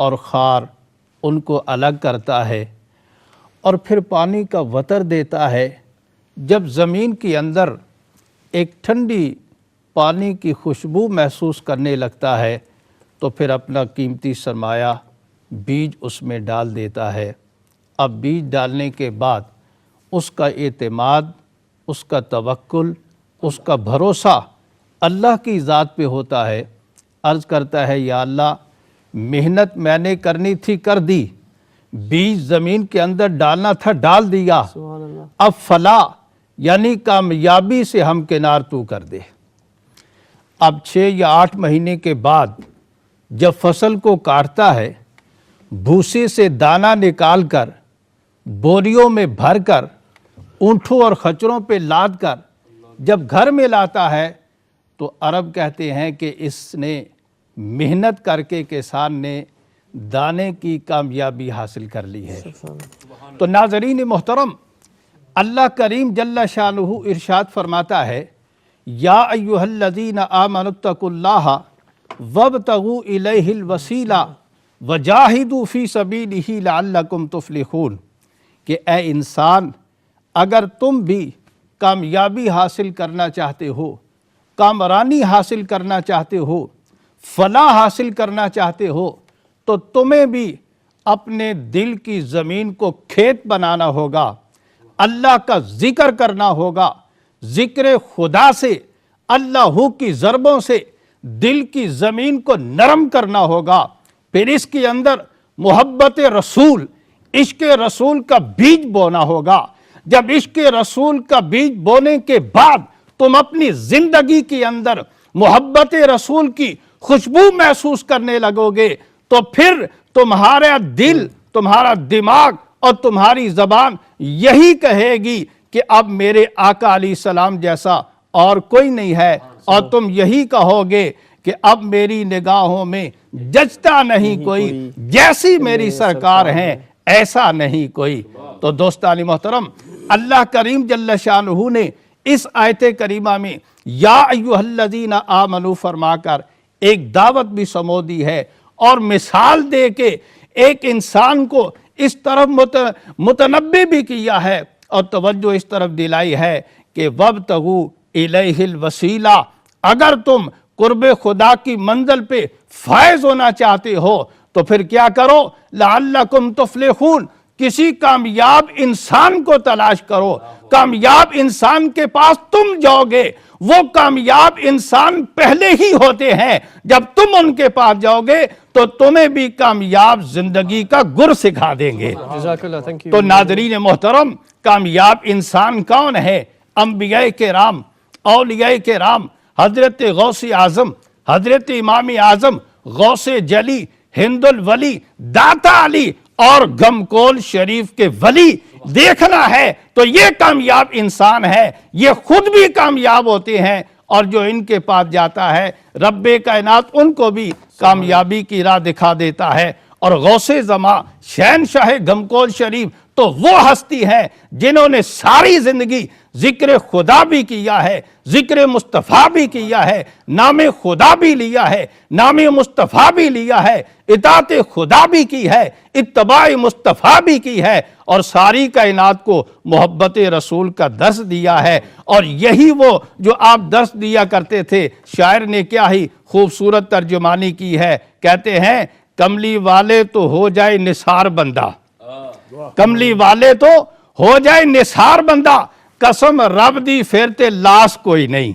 اور خار ان کو الگ کرتا ہے اور پھر پانی کا وتر دیتا ہے. جب زمین کے اندر ایک ٹھنڈی پانی کی خوشبو محسوس کرنے لگتا ہے تو پھر اپنا قیمتی سرمایہ بیج اس میں ڈال دیتا ہے. اب بیج ڈالنے کے بعد اس کا اعتماد، اس کا توکل، اس کا بھروسہ اللہ کی ذات پہ ہوتا ہے. عرض کرتا ہے یا اللہ محنت میں نے کرنی تھی کر دی، بیج زمین کے اندر ڈالنا تھا ڈال دیا، اب فلاح یعنی کامیابی سے ہمکنار تو کر دے. اب 6 یا 8 مہینے کے بعد جب فصل کو کاٹتا ہے، بھوسے سے دانہ نکال کر بوریوں میں بھر کر اونٹوں اور خچروں پہ لاد کر جب گھر میں لاتا ہے تو عرب کہتے ہیں کہ اس نے محنت کر کے کسان نے دانے کی کامیابی حاصل کر لی ہے. تو ناظرین محترم، اللہ کریم جل شانہ ارشاد فرماتا ہے یا ایھا الذین آمنوا اتقوا اللہ وابتغوا الیہ الوسیلہ وجاہدوا فی سبیلہ لعلکم تفلحون، کہ اے انسان اگر تم بھی کامیابی حاصل کرنا چاہتے ہو، کامرانی حاصل کرنا چاہتے ہو، فلاح حاصل کرنا چاہتے ہو، تو تمہیں بھی اپنے دل کی زمین کو کھیت بنانا ہوگا، اللہ کا ذکر کرنا ہوگا، ذکر خدا سے، اللہ کی ضربوں سے دل کی زمین کو نرم کرنا ہوگا. پھر اس کے اندر محبت رسول، عشق رسول کا بیج بونا ہوگا. جب عشق رسول کا بیج بونے کے بعد تم اپنی زندگی کے اندر محبت رسول کی خوشبو محسوس کرنے لگو گے تو پھر تمہارا دل، تمہارا دماغ اور تمہاری زبان یہی کہے گی کہ اب میرے آقا علیہ السلام جیسا اور کوئی نہیں ہے، اور تم یہی کہو گے کہ اب میری نگاہوں میں جچتا نہیں کوئی، جیسی میری سرکار ہیں ایسا نہیں کوئی. تو دوستان محترم، اللہ کریم جل شانہ نے اس آیت کریمہ میں یا ایھا الذین آمنوا فرما کر ایک دعوت بھی سمو دی ہے اور مثال دے کے ایک انسان کو اس طرف متنبہ بھی کیا ہے اور توجہ اس طرف دلائی ہے کہ وابتغوا الیہ الوسیلہ، اگر تم قرب خدا کی منزل پہ فائز ہونا چاہتے ہو تو پھر کیا کرو، لعلکم تفلحون، کسی کامیاب انسان کو تلاش کرو. کامیاب انسان کے پاس تم جاؤ گے، وہ کامیاب انسان پہلے ہی ہوتے ہیں، جب تم ان کے پاس جاؤ گے تو تمہیں بھی کامیاب زندگی کا گر سکھا دیں گے. تو ناظرین محترم، کامیاب انسان کون ہے؟ انبیاء کرام، اولیاء کرام، حضرت غوث اعظم، حضرت امام اعظم، غوث جلی، ہند الولی، داتا علی اور گمکول شریف کے ولی دیکھنا ہے تو یہ کامیاب انسان ہے. یہ خود بھی کامیاب ہوتے ہیں اور جو ان کے پاس جاتا ہے رب کائنات ان کو بھی کامیابی کی راہ دکھا دیتا ہے. اور غوث زماں، شہنشاہ گمکول شریف تو وہ ہستی ہے جنہوں نے ساری زندگی ذکر خدا بھی کیا ہے، ذکر مصطفیٰ بھی کیا ہے، نام خدا بھی لیا ہے، نام مصطفیٰ بھی لیا ہے، اطاعت خدا بھی کی ہے، اتباع مصطفیٰ بھی کی ہے، اور ساری کائنات کو محبت رسول کا درس دیا ہے. اور یہی وہ جو آپ درس دیا کرتے تھے. شاعر نے کیا ہی خوبصورت ترجمانی کی ہے، کہتے ہیں کملی والے تو ہو جائے نثار بندہ، کملی والے تو ہو جائے نثار بندہ، قسم رب دی پھر تے لاس کوئی نہیں،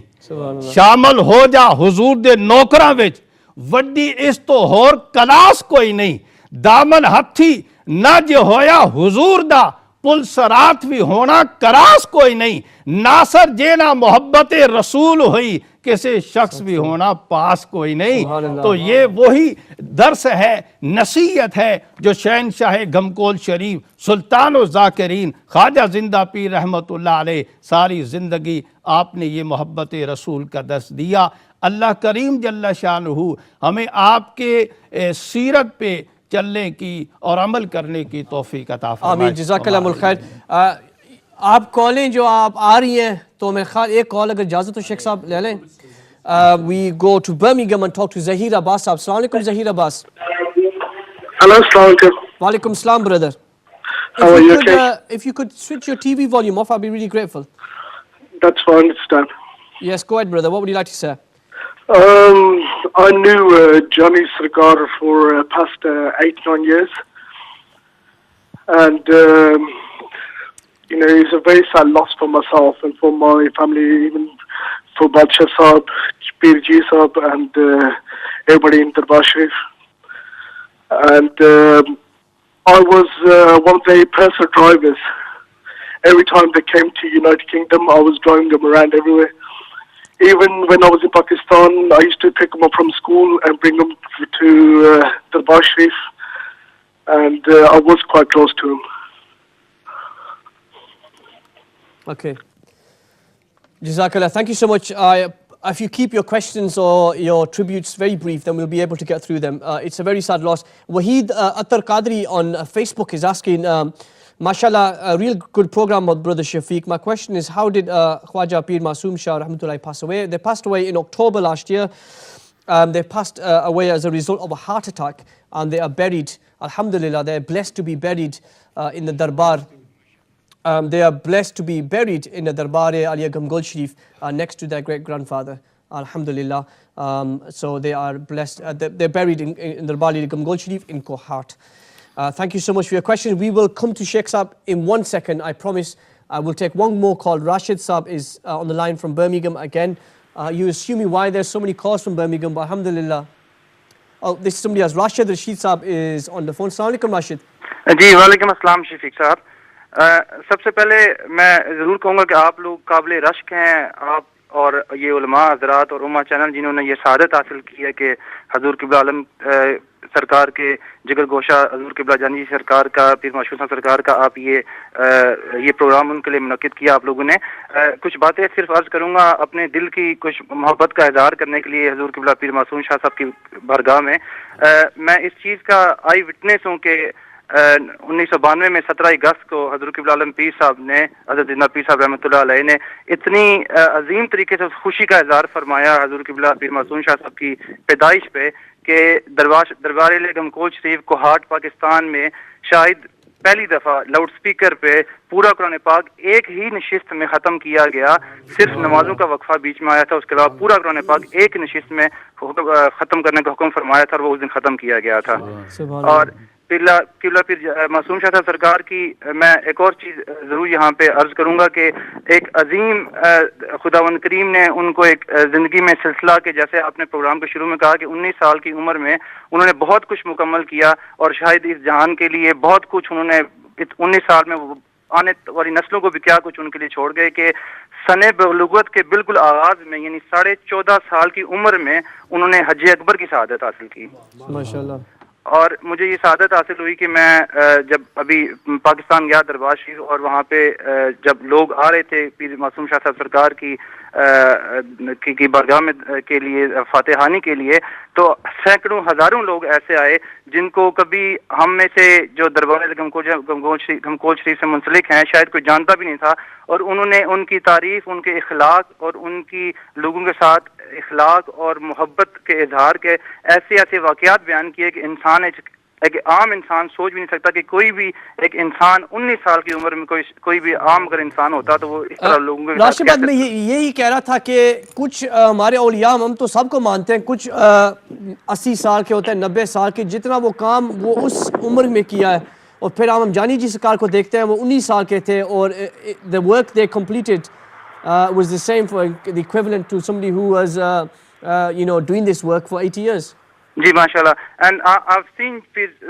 شامل ہو جا حضور دے نوکراں وچ، وڈی اس تو ہور کلاس کوئی نہیں، دامن ہتھی نہ جو ہویا حضور دا، پل سرات بھی ہونا کراس کوئی نہیں، ناصر جینا محبت رسول ہوئی، کسی شخص بھی ہونا پاس کوئی نہیں. تو یہ وہی درس ہے، نصیحت ہے جو شہنشاہ گمکول شریف، سلطان و ذاکرین، خواجہ زندہ پیر رحمت اللہ علیہ ساری زندگی آپ نے یہ محبت رسول کا درس دیا. اللہ کریم جل شانہ ہمیں آپ کے سیرت پہ چلنے کی اور عمل کرنے کی توفیق عطا فرمائے. آمین. جزاک اللہ الخیر. آپ کالیں جو آپ آ رہی ہیں تو میرے خیال ایک کال اگر اجازت ہو شیخ صاحب لے لیں. We go to Birmingham and talk to Zahir Abbas. السلام علیکم ظہیر عباس. Hello, assalamu alaikum. Walaikum salam, brother. How are you? Okay. If you could switch your TV volume off, I'd be really grateful. That's fine, it's done. Yes, go ahead, brother. What would you like to say? I knew Johnny Sarkar for past 8-9 years. And, it's a very sad loss for myself and for my family, even for Badshah Saab, Pir Ji Saab, and everybody in Darbar Sharif. And I was one of the personal drivers. Every time they came to United Kingdom, I was driving them around everywhere. Even when I was in Pakistan, I used to pick them up from school and bring them to Darbar Sharif. And I was quite close to him. Okay. Jazakallah. Thank you so much. If you keep your questions or your tributes very brief, then we'll be able to get through them. It's a very sad loss. Waheed Attar Qadri on Facebook is asking, mashallah, a real good program with Brother Shafiq. My question is, how did Khwaja Pir Masoom Shah Rahmatullahi pass away? They passed away in October last year. They passed away as a result of a heart attack, and they are buried. Alhamdulillah, they are blessed to be buried in the Darbar. They are blessed to be buried in the Darbar-e-Aliya Gamgol Sharif next to their great-grandfather. Alhamdulillah. So they are blessed. They're buried in the Darbar-e-Aliya Gamgol Sharif in Kohat. Thank you so much for your question. We will come to Sheikh Saab in 1 second, I promise. I will take one more call. Rashid Saab is on the line from Birmingham again. You assume me why there's so many calls from Birmingham, but alhamdulillah. Oh, this is somebody else. Rashid Rashid Saab is on the phone. Assalamu alaikum, Rashid. جی وعلیکم السلام شفیق صاحب. سب سے پہلے میں ضرور کہوں گا کہ آپ لوگ قابل رشک ہیں، آپ اور یہ علماء حضرات اور امہ چینل جنہوں نے یہ سعادت حاصل کی ہے کہ حضور قبلہ عالم سرکار کے جگر گوشہ حضور قبلہ جانی سرکار کا، پیر معشوق صاحب سرکار کا آپ یہ پروگرام ان کے لیے منعقد کیا آپ لوگوں نے. کچھ باتیں صرف عرض کروں گا اپنے دل کی کچھ محبت کا اظہار کرنے کے لیے حضور قبلہ پیر معصوم شاہ صاحب کی بارگاہ میں. میں اس چیز کا آئی وٹنس ہوں کہ 1992 میں 17 اگست کو حضور قبلہ عالم پیر صاحب نے، حضرت زندہ پیر صاحب رحمۃ اللہ علیہ نے اتنی عظیم طریقے سے خوشی کا اظہار فرمایا حضور قبلہ پیر معصوم شاہ صاحب کی پیدائش پہ کہ دربار گمکول شریف کوہاٹ پاکستان میں شاید پہلی دفعہ لاؤڈ سپیکر پہ پورا قرآن پاک ایک ہی نشست میں ختم کیا گیا. صرف نمازوں کا وقفہ بیچ میں آیا تھا، اس کے علاوہ پورا قرآن پاک ایک نشست میں ختم کرنے کا حکم فرمایا تھا اور وہ اس دن ختم کیا گیا تھا. اور قبلہ پیر معصوم شاہ صاحب سرکار کی میں ایک اور چیز ضرور یہاں پہ عرض کروں گا کہ ایک عظیم خداوند کریم نے ان کو ایک زندگی میں سلسلہ کے، جیسے آپ نے پروگرام کے شروع میں کہا کہ 19 سال کی عمر میں انہوں نے بہت کچھ مکمل کیا اور شاید اس جہان کے لیے بہت کچھ انہوں نے 19 سال میں آنے والی نسلوں کو بھی کیا کچھ ان کے لیے چھوڑ گئے کہ سن بلوغت کے بالکل آغاز میں یعنی 14.5 سال کی عمر میں انہوں نے حج اکبر کی سعادت حاصل کی. ماشاءاللہ. اور مجھے یہ سعادت حاصل ہوئی کہ میں جب ابھی پاکستان گیا دربار شریف اور وہاں پہ جب لوگ آ رہے تھے پیر معصوم شاہ صاحب سرکار کی بارگاہ میں کے لیے فاتحانی کے لیے، تو سینکڑوں ہزاروں لوگ ایسے آئے جن کو کبھی ہم میں سے جو دربار گمکول شریف سے منسلک ہیں شاید کوئی جانتا بھی نہیں تھا، اور انہوں نے ان کی تعریف، ان کے اخلاق اور ان کی لوگوں کے ساتھ اخلاق اور محبت کے اظہار کے ایسے واقعات بیان کیے کہ انسان ایک عام انسان سوچ بھی نہیں سکتا کہ کوئی بھی ایک انسان 19 سال کی عمر میں کوئی بھی عام اگر انسان ہوتا تو وہ اس طرح لوگوں کے راشد بھائی میں یہی کہہ رہا تھا کہ کچھ ہمارے اولیاء ہم تو سب کو مانتے ہیں، کچھ 80 سال کے ہوتے ہیں، 90 سال کے، جتنا وہ کام وہ اس عمر میں کیا ہے. اور پھر ہم جانی جی سرکار کو دیکھتے ہیں وہ 19 سال کے تھے اور the work they completed was the same for the equivalent to somebody who was doing this work for 80 years. جی ماشاء اللہ. And I've seen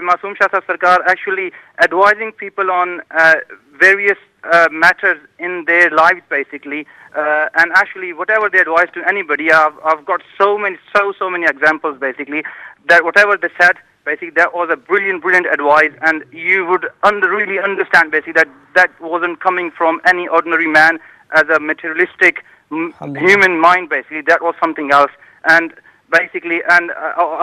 Masoom Shah Sahib Sarkar actually advising people on various matters in their lives basically, and actually whatever they advise to anybody, I've got so many examples basically that whatever they said basically that was a brilliant advice, and you would really understand basically that wasn't coming from any ordinary man as a materialistic human mind basically. That was something else. And basically, and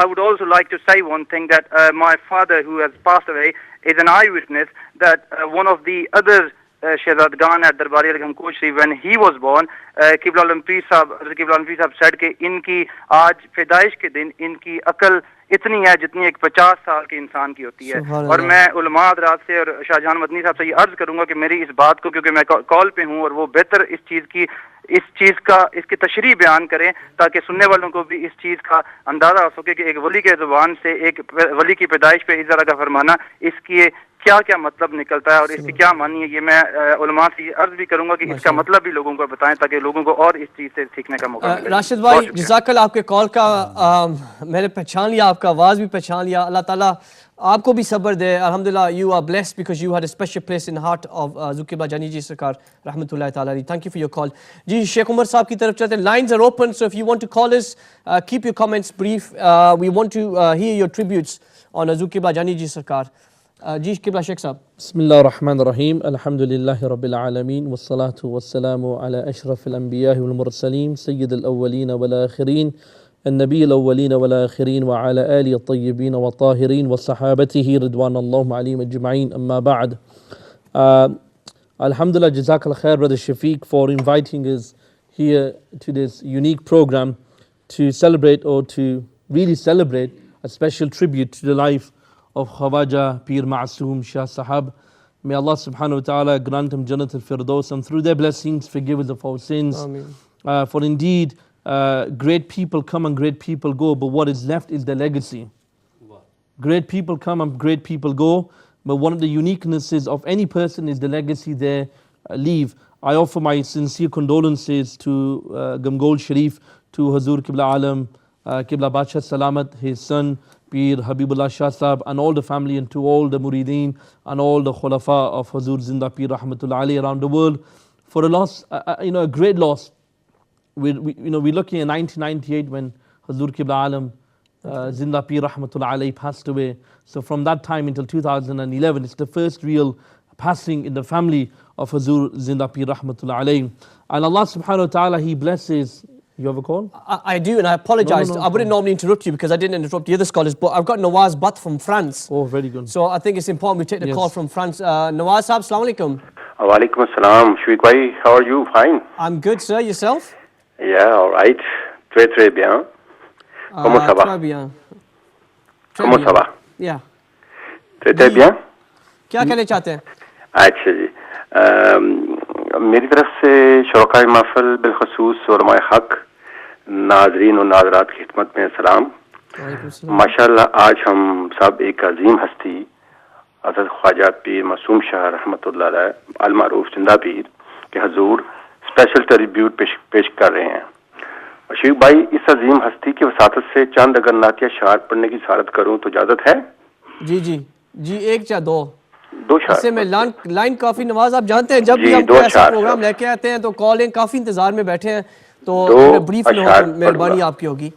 I would also like to say one thing that my father, who has passed away, is an eyewitness that one of the other شہزادگان ہے درباری عالم کوچ شریف when he was born, قبلہ عالم پیر صاحب حضرت قبلہ عالم پیر صاحب said کہ ان کی آج پیدائش کے دن ان کی عقل اتنی ہے جتنی ایک 50 سال کے انسان کی ہوتی ہے. اور میں علماء حضرات سے اور شاہ جہان مدنی صاحب سے یہ عرض کروں گا کہ میری اس بات کو, کیونکہ میں کال پہ ہوں اور وہ بہتر اس کی تشریح بیان کریں تاکہ سننے والوں کو بھی اس چیز کا اندازہ ہو سکے کہ ایک ولی کے زبان سے ایک ولی کی پیدائش پہ اس طرح کا فرمانا اس کی کیا کیا مطلب نکلتا ہے اور اس کی کیا معنی ہے. یہ میں علماء سے عرض بھی کروں گا کہ اس کا مطلب بھی لوگوں کو بتائیں تاکہ لوگوں کو اور اس چیز سے سیکھنے کا موقع ملے. راشد بھائی جزاک اللہ, آپ کے کال کا میں نے پہچان لیا, آپ کا آواز بھی پہچان لیا. اللہ تعالیٰ آپ کو بھی صبر دے. الحمدللہ you are blessed because you had a special place in heart of حضور قبلہ جانی جی سرکار رحمۃ اللہ تعالیٰ علیہ. Thank you for your call. جی شیخ عمر صاحب کی طرف چلتے ہیں. Lines are open, so if you want to call us keep your comments brief. We want to hear your tributes on حضور قبلہ جانی جی سرکار. جی قبلہ شیخ صاحب. بسم اللہ الرحمن الرحیم. الحمد للہ رب العالمین والصلاة والسلام علی اشرف الانبیاء والمرسلین سید الاولین والآخرین النبی الاولین والآخرین وعلی آلہ الطیبین والطاہرین وصحابتہ رضوان اللہ علیہم اجمعین. اما بعد, alhamdulillah, jazakallah khair brother Shafiq for inviting us here to this unique program to celebrate or to really celebrate a special tribute to the life of Khwaja Pir Masoom Shah Sahab. May Allah subhanahu wa ta'ala grant him Jannat al-Firdaus and through their blessings forgive us of our sins. Ameen. For indeed, great people come and great people go, but what is left is the legacy. Great people come and great people go, but one of the uniquenesses of any person is the legacy they leave. I offer my sincere condolences to Gamgol Sharif, to Hazur Qibla Alam, Qibla Badshah Salamat, his son Pir Habibullah Shah Sahab, and all the family, and to all the murideen and all the khulafa of Hazur Zinda Pir Rahmatullah Alayhi around the world for a loss, a great loss. We're looking at 1998 when Hazur Qibla Alam Zinda Pir Rahmatullah Alayhi passed away. So from that time until 2011, it's the first real passing in the family of Hazur Zinda Pir Rahmatullah Alayhi. And Allah subhanahu wa ta'ala, He blesses. You have a call? I do, and I apologize. No, I wouldn't normally interrupt you because I didn't interrupt the other scholars, but I've got Nawaz Butt from France. Oh, very good. So I think it's important we take the call from France. Nawaz Saab, Assalamu alaikum. Walaikum assalam. Shafiq bhai, how are you? Fine. I'm good, sir. Yourself? Yeah, all right. Très bien. Comment ça va? Très bien. Comment ça va? Yeah. Très bien. کیا کہنا چاہتے ہیں؟ اچھا جی, میری طرف سے شرکائے محفل بالخصوص علماء حق, ناظرین و ناظرات کی خدمت میں سلام. ماشاءاللہ آج ہم سب ایک عظیم ہستی حضرت خواجہ پیر معصوم شاہ رحمۃ اللہ علیہ المعروف زندہ پیر کے حضور اسپیشل ٹریبیوٹ پیش کر رہے ہیں. شیخ بھائی, اس عظیم ہستی کی وساطت سے چند اگر نعتیہ اشعار پڑھنے کی سعادت کروں تو اجازت ہے؟ جی ایک یا دو شعر. اسے میں لائن کافی. نواز آپ جانتے ہیں جب بھی ہم ایسا پروگرام لے کے آتے ہیں تو کالیں کافی انتظار میں بیٹھے ہیں, تو بریف میں ہو تو مہربانی آپ کی ہوگی.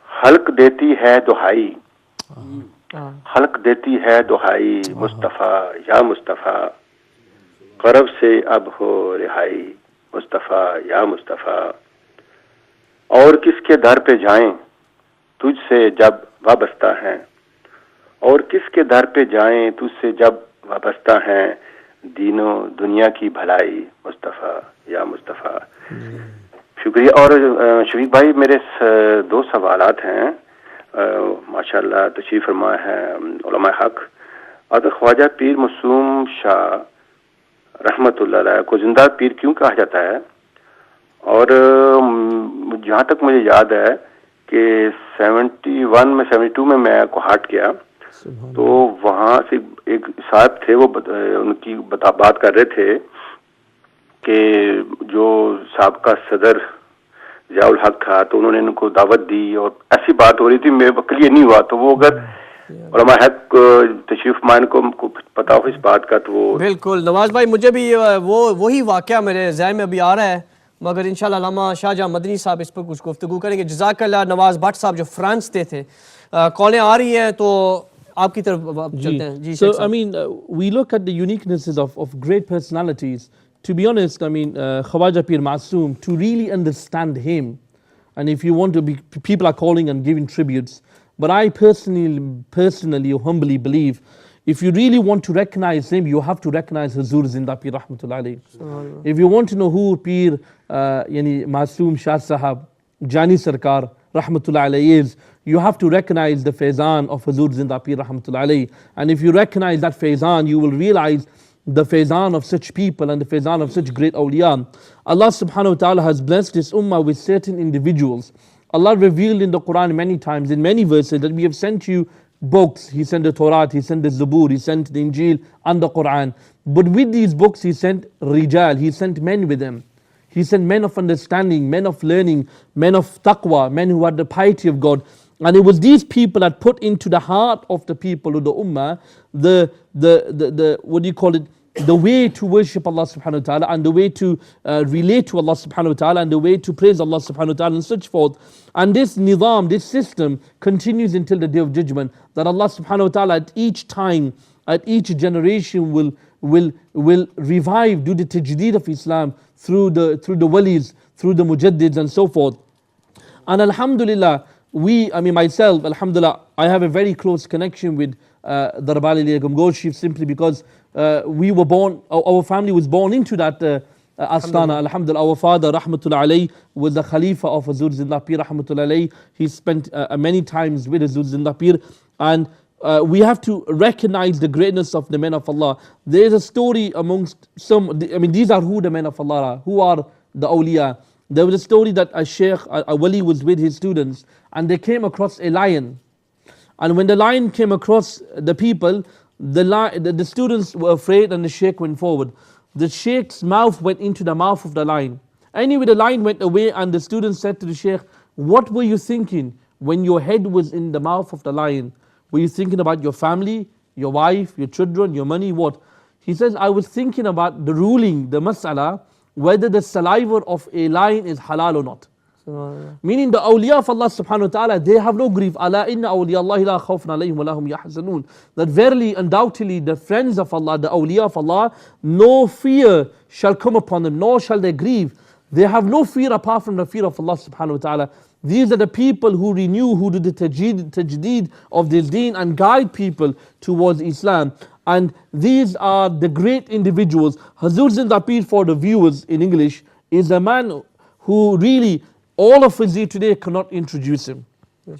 حلق دیتی ہے دہائی, حلق دیتی ہے دہائی مصطفیٰ یا مصطفیٰ, قرب سے اب ہو رہائی مصطفیٰ یا مصطفیٰ. اور کس کے در پہ جائیں تجھ سے جب وابستہ ہیں, اور کس کے در پہ جائیں تجھ سے جب وابستہ ہیں, دین و دنیا کی بھلائی مصطفیٰ یا مصطفیٰ. شکریہ. اور شفیق بھائی, میرے دو سوالات ہیں. ماشاءاللہ تشریف فرما ہے علماء حق. حضرت خواجہ پیر معصوم شاہ رحمۃ اللہ علیہ کو زندہ پیر کیوں کہا جاتا ہے؟ اور جہاں تک مجھے یاد ہے کہ 72 میں کوہاٹ گیا, تو وہاں سے ایک صاحب تھے, وہ ان کی بات کر رہے تھے کہ جو سابقہ صدر ضیاء الحق تھا تو انہوں نے ان کو دعوت دی, اور ایسی بات ہو رہی تھی, میرے وقت یہ نہیں ہوا. تو وہ اگر علماء حق تشریف مان کو پتا ہو اس بات کا تو وہ بالکل. نواز بھائی مجھے بھی وہی واقعہ میرے ذہن میں ابھی آ رہا ہے, مگر انشاءاللہ علامہ شاہ جہاں مدنی صاحب اس پر کچھ گفتگو کریں گے. جزاک اللہ نواز بٹ صاحب جو فرانس تھے. کالیں آ رہی ہیں تو آپ کی طرف چلتے ہیں. جی So I mean, we look at the uniquenesses of great personalities. To be honest, I mean, Khwaja Pir Masoom, to really understand him, and if you want to be, people are calling and giving tributes, but I personally humbly believe If you really want to recognize him, you have to recognize Huzur Zinda Pir Rahmatullah Alayhi. If you want to know who Pir yani Masoom Shah Sahab, Jani Sarkar Rahmatullah Alayhi is, you have to recognize the Faizan of Huzur Zinda Pir Rahmatullah Alayhi. And if you recognize that Faizan, you will realize the Faizan of such people and the Faizan of such great awliya. Allah subhanahu wa ta'ala has blessed this ummah with certain individuals. Allah revealed in the Quran many times, in many verses, that we have sent you books. He sent the Torah, He sent the Zabur, He sent the Injil and the Quran. But with these books He sent Rijal, He sent men with them. He sent men of understanding, men of learning, men of taqwa, men who had the piety of God. And it was these people that put into the heart of the people of the ummah the what do you call it, the way to worship Allah subhanahu wa ta'ala, and the way to relate to Allah subhanahu wa ta'ala, and the way to praise Allah subhanahu wa ta'ala, and such forth. And this nizam, this system continues until the day of judgment, that Allah subhanahu wa ta'ala at each time, at each generation will revive, do the tajdeed of Islam through the walis, through the mujaddids and so forth. And alhamdulillah, myself, alhamdulillah, I have a very close connection with Darbar Ali Gamgol Sharif, simply because we were born, our family was born into that Astana. Alhamdulillah, our father Rahmatullah Alayhi was the Khalifa of Huzur Zinda Pir Rahmatullah Alayhi. He spent many times with Huzur Zinda Pir, and we have to recognize the greatness of the men of Allah. There is a story amongst some, these are who the men of Allah are, who are the awliya. There was a story that a sheikh, a wali, was with his students, and they came across a lion. And when the lion came across the people, the students were afraid, and the sheikh went forward. The sheikh's mouth went into the mouth of the lion. Anyway, the lion went away, and the students said to the sheikh, "What were you thinking when your head was in the mouth of the lion? Were you thinking about your family, your wife, your children, your money, what?" He says, "I was thinking about the ruling, the mas'ala, whether the saliva of a lion is halal or not." Meaning the awliya of Allah subhanahu wa ta'ala, they have no grief. Ala inna awliya Allahi la khawfun alayhim wa lahum yahzanun. That verily, undoubtedly, the friends of Allah, the awliya of Allah, no fear shall come upon them, nor shall they grieve. They have no fear apart from the fear of Allah subhanahu wa ta'ala. These are the people who renew, who do the tajdeed of this deen and guide people towards Islam. And these are the great individuals. Huzur Zinda Pir, for the viewers in English, is a man who really, all of us here today cannot introduce him.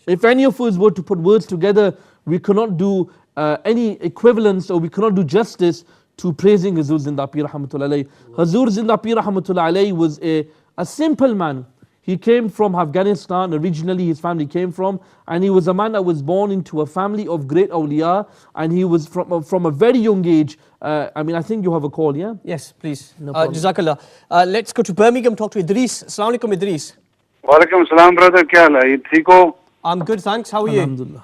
If any of us were to put words together, we cannot do any equivalence, or we cannot do justice to praising Huzur Zinda Pir Rahmatullah Alayhi. Huzur Zinda Pir Rahmatullah Alayhi was a simple man. He came from Afghanistan, originally his family came from, and he was a man that was born into a family of great awliya, and he was from a very young age. I think you have a call, yeah? Yes, please. Jazakallah. Let's go to Birmingham, talk to Idris. Assalamu alaikum, Idris. Walaikum salam, brother. Kya hai? You theek ho? I'm good, thanks. How are you? Alhamdulillah.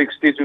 60 to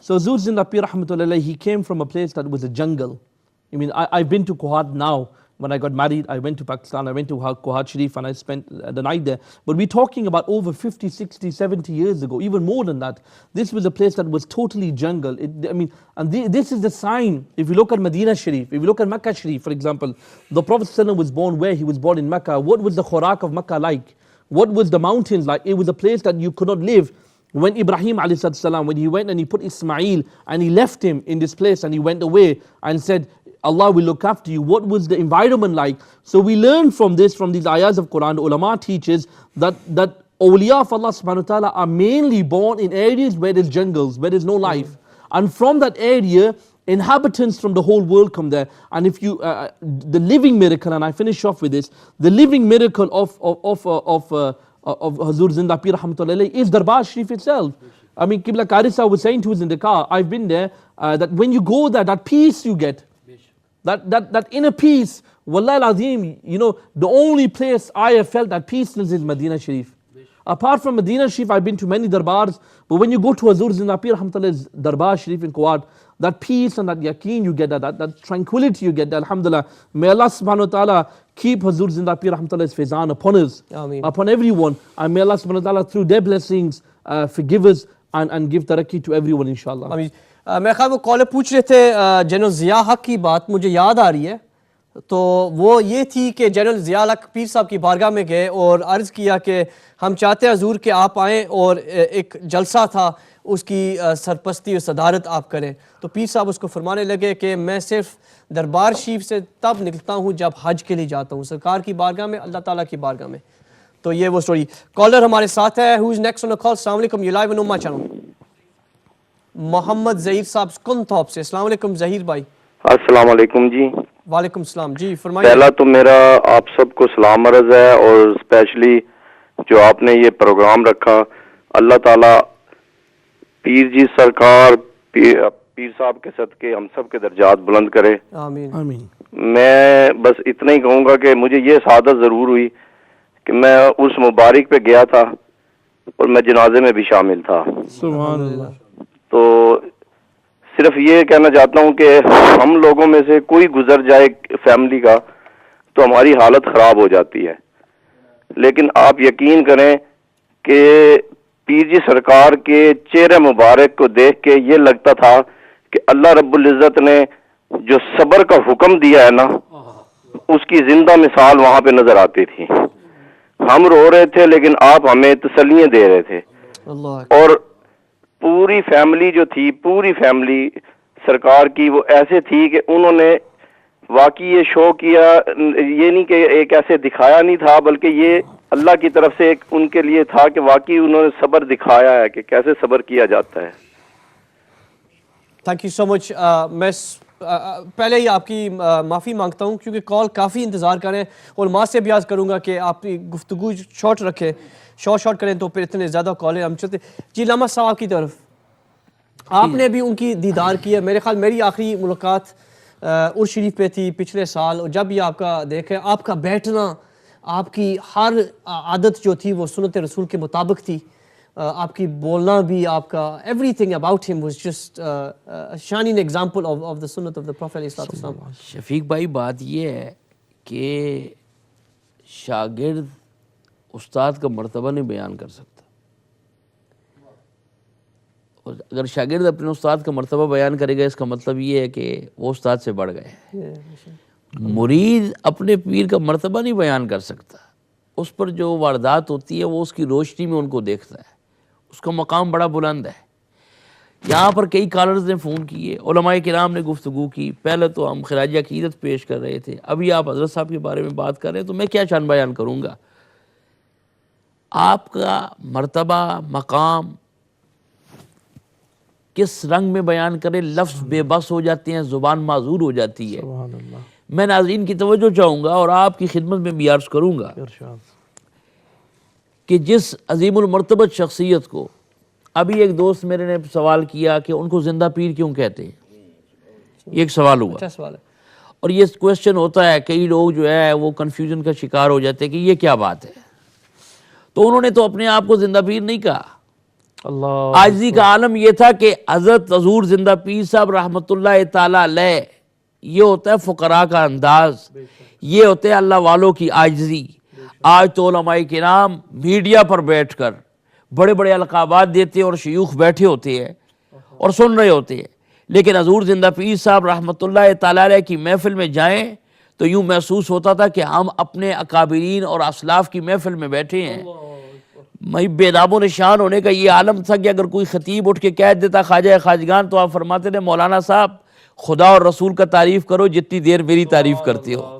So Huzur Zinda Pir Rahmatullah, he came from a place that was a jungle. I've been to Kohat now. When I got married, I went to Pakistan, I went to Kohat Sharif and I spent the night there. But we're talking about over 50, 60, 70 years ago, even more than that. This was a place that was totally jungle. This is the sign. If you look at Medina Sharif, if you look at Makkah Sharif, for example, the Prophet ﷺ was born where? He was born in Makkah. What was the Khorak of Makkah like? What was the mountains like? It was a place that you could not live. When Ibrahim alayhi salam, when he went and he put Ismail and he left him in this place and he went away and said, Allah will look after you. What was the environment like? So we learn from this, from these ayahs of Quran, the ulama teaches that awliya of Allah subhanahu wa ta'ala are mainly born in areas where there's jungles, where there's no life. And from that area, inhabitants from the whole world come there. And if you, the living miracle, and I finish off with this, the living miracle of Hazur Zinda Pir Rahmatullah is Darbar Sharif itself. I mean, Qibla Qarisa was saying to us in the car, I've been there, that when you go there, that peace you get, that inner peace, Wallahi al-Azim, you know, the only place I have felt that peacefulness is Medina Sharif. Apart from Medina Sharif, I've been to many darbars, but when you go to Hazur Zinda Pir Rahmatullah's Darbar Sharif in Kuwait, that peace and that yaqeen you get, that tranquility you get, alhamdulillah. May Allah subhanahu wa ta'ala keep Hazur Zinda Pir Rahmatullah's fayzan upon us, upon everyone, and may Allah subhanahu wa ta'ala through their blessings forgive us and give tarakki to everyone, inshallah. میں خیال وہ collar پوچھ رہے تھے general Zia حق کی بات مجھے یاد آ رہی ہے، تو وہ یہ تھی کہ جنرل ضیاء حق پیر صاحب کی بارگاہ میں گئے اور عرض کیا کہ ہم چاہتے ہیں حضور کہ آپ آئیں اور ایک جلسہ تھا اس کی سرپرستی اور صدارت آپ کریں. تو پیر صاحب اس کو فرمانے لگے کہ میں صرف دربار شریف سے تب نکلتا ہوں جب حج کے لیے جاتا ہوں، سرکار کی بارگاہ میں، اللہ تعالیٰ کی بارگاہ میں. تو یہ وہ سٹوری. کالر ہمارے ساتھ ہے. ہو از نیکسٹ آن دی کال؟ السلام علیکم، یہ لائیو نما چینل. محمد ظہیر صاحب کنتھوپ سے. السلام علیکم ظہیر بھائی. السلام علیکم جی. وعلیکم السلام جی فرمائیے. پہلا تو میرا آپ سب کو سلام عرض ہے، اور اسپیشلی جو آپ نے یہ پروگرام رکھا، اللہ تعالیٰ پیر جی سرکار پیر صاحب کے صدقے ہم سب کے درجات بلند کرے. آمین آمین. میں بس اتنا ہی کہوں گا کہ مجھے یہ سعادت ضرور ہوئی کہ میں اس مبارک پہ گیا تھا اور میں جنازے میں بھی شامل تھا. سبحان اللہ. تو صرف یہ کہنا چاہتا ہوں کہ ہم لوگوں میں سے کوئی گزر جائے فیملی کا تو ہماری حالت خراب ہو جاتی ہے، لیکن آپ یقین کریں کہ پیر جی سرکار کے چہرے مبارک کو دیکھ کے یہ لگتا تھا کہ اللہ رب العزت نے جو صبر کا حکم دیا ہے نا، اس کی زندہ مثال وہاں پہ نظر آتی تھی. ہم رو رہے تھے لیکن آپ ہمیں تسلیاں دے رہے تھے. اور پوری فیملی جو تھی، پوری فیملی سرکار کی وہ ایسے تھی کہ انہوں نے واقعی یہ شو کیا، یہ نہیں کہ ایک ایسے دکھایا نہیں تھا، بلکہ یہ اللہ کی طرف سے ایک ان کے لیے تھا کہ واقعی انہوں نے صبر دکھایا ہے کہ کیسے صبر کیا جاتا ہے. تھینک یو سو مچ. میں پہلے ہی آپ کی معافی مانگتا ہوں کیونکہ کال کافی انتظار کریں، اور ماں سے بھی عرض کروں گا کہ آپ گفتگو شارٹ رکھیں، شارٹ کریں تو پھر اتنے زیادہ کالیں ہم چلتے. جی علامہ صاحب کی طرف آپ نے بھی ان کی دیدار کیا. میرے خیال میری آخری ملاقات عرس شریف پہ تھی پچھلے سال، اور جب یہ آپ کا دیکھیں، آپ کا بیٹھنا، آپ کی ہر عادت جو تھی وہ سنت رسول کے مطابق تھی، آپ کی بولنا بھی، آپ کا ایوری تھنگ اباؤٹ ہم was just shining example of the سنت آف دا پروفیٹ علیہ السلام. شفیق بھائی بات یہ ہے کہ شاگرد استاد کا مرتبہ نہیں بیان کر سکتا، اور اگر شاگرد اپنے استاد کا مرتبہ بیان کرے گا اس کا مطلب یہ ہے کہ وہ استاد سے بڑھ گئے. مرید اپنے پیر کا مرتبہ نہیں بیان کر سکتا، اس پر جو واردات ہوتی ہے وہ اس کی روشنی میں ان کو دیکھتا ہے، اس کا مقام بڑا بلند ہے. یہاں پر کئی کالرز نے فون کیے، علماء کرام نے گفتگو کی. پہلے تو ہم خراج عقیدت پیش کر رہے تھے، ابھی آپ حضرت صاحب کے بارے میں بات کر رہے ہیں، تو میں کیا شان بیان کروں گا. آپ کا مرتبہ مقام کس رنگ میں بیان کرے، لفظ بے بس ہو جاتے ہیں، زبان معذور ہو جاتی ہے. میں ناظرین کی توجہ چاہوں گا اور آپ کی خدمت میں بھی عرض کروں گا کہ جس عظیم المرتبت شخصیت کو، ابھی ایک دوست میرے نے سوال کیا کہ ان کو زندہ پیر کیوں کہتے ہیں، یہ ایک سوال ہوا. اور یہ کویسچن ہوتا ہے، کئی لوگ جو ہے وہ کنفیوژن کا شکار ہو جاتے ہیں کہ یہ کیا بات ہے. تو انہوں نے تو اپنے آپ کو زندہ پیر نہیں کہا. عاجزی کا عالم یہ تھا کہ حضرت حضور زندہ پیر صاحب رحمۃ اللہ تعالیٰ علیہ، یہ ہوتا ہے فقراء کا انداز، یہ ہوتا ہے اللہ والوں کی عاجزی. آج تو علماء کرام میڈیا پر بیٹھ کر بڑے بڑے القابات دیتے اور شیوخ بیٹھے ہوتے ہیں اور سن رہے ہوتے ہیں، لیکن حضور زندہ پیر صاحب رحمۃ اللہ تعالیٰ علیہ کی محفل میں جائیں تو یوں محسوس ہوتا تھا کہ ہم اپنے اکابرین اور اسلاف کی محفل میں بیٹھے ہیں. بے نام و نشان ہونے کا یہ عالم تھا کہ اگر کوئی خطیب اٹھ کے کہہ دیتا خواجہ خواجگان، تو آپ فرماتے تھے مولانا صاحب خدا اور رسول کا تعریف کرو جتنی دیر میری تعریف کرتے ہو.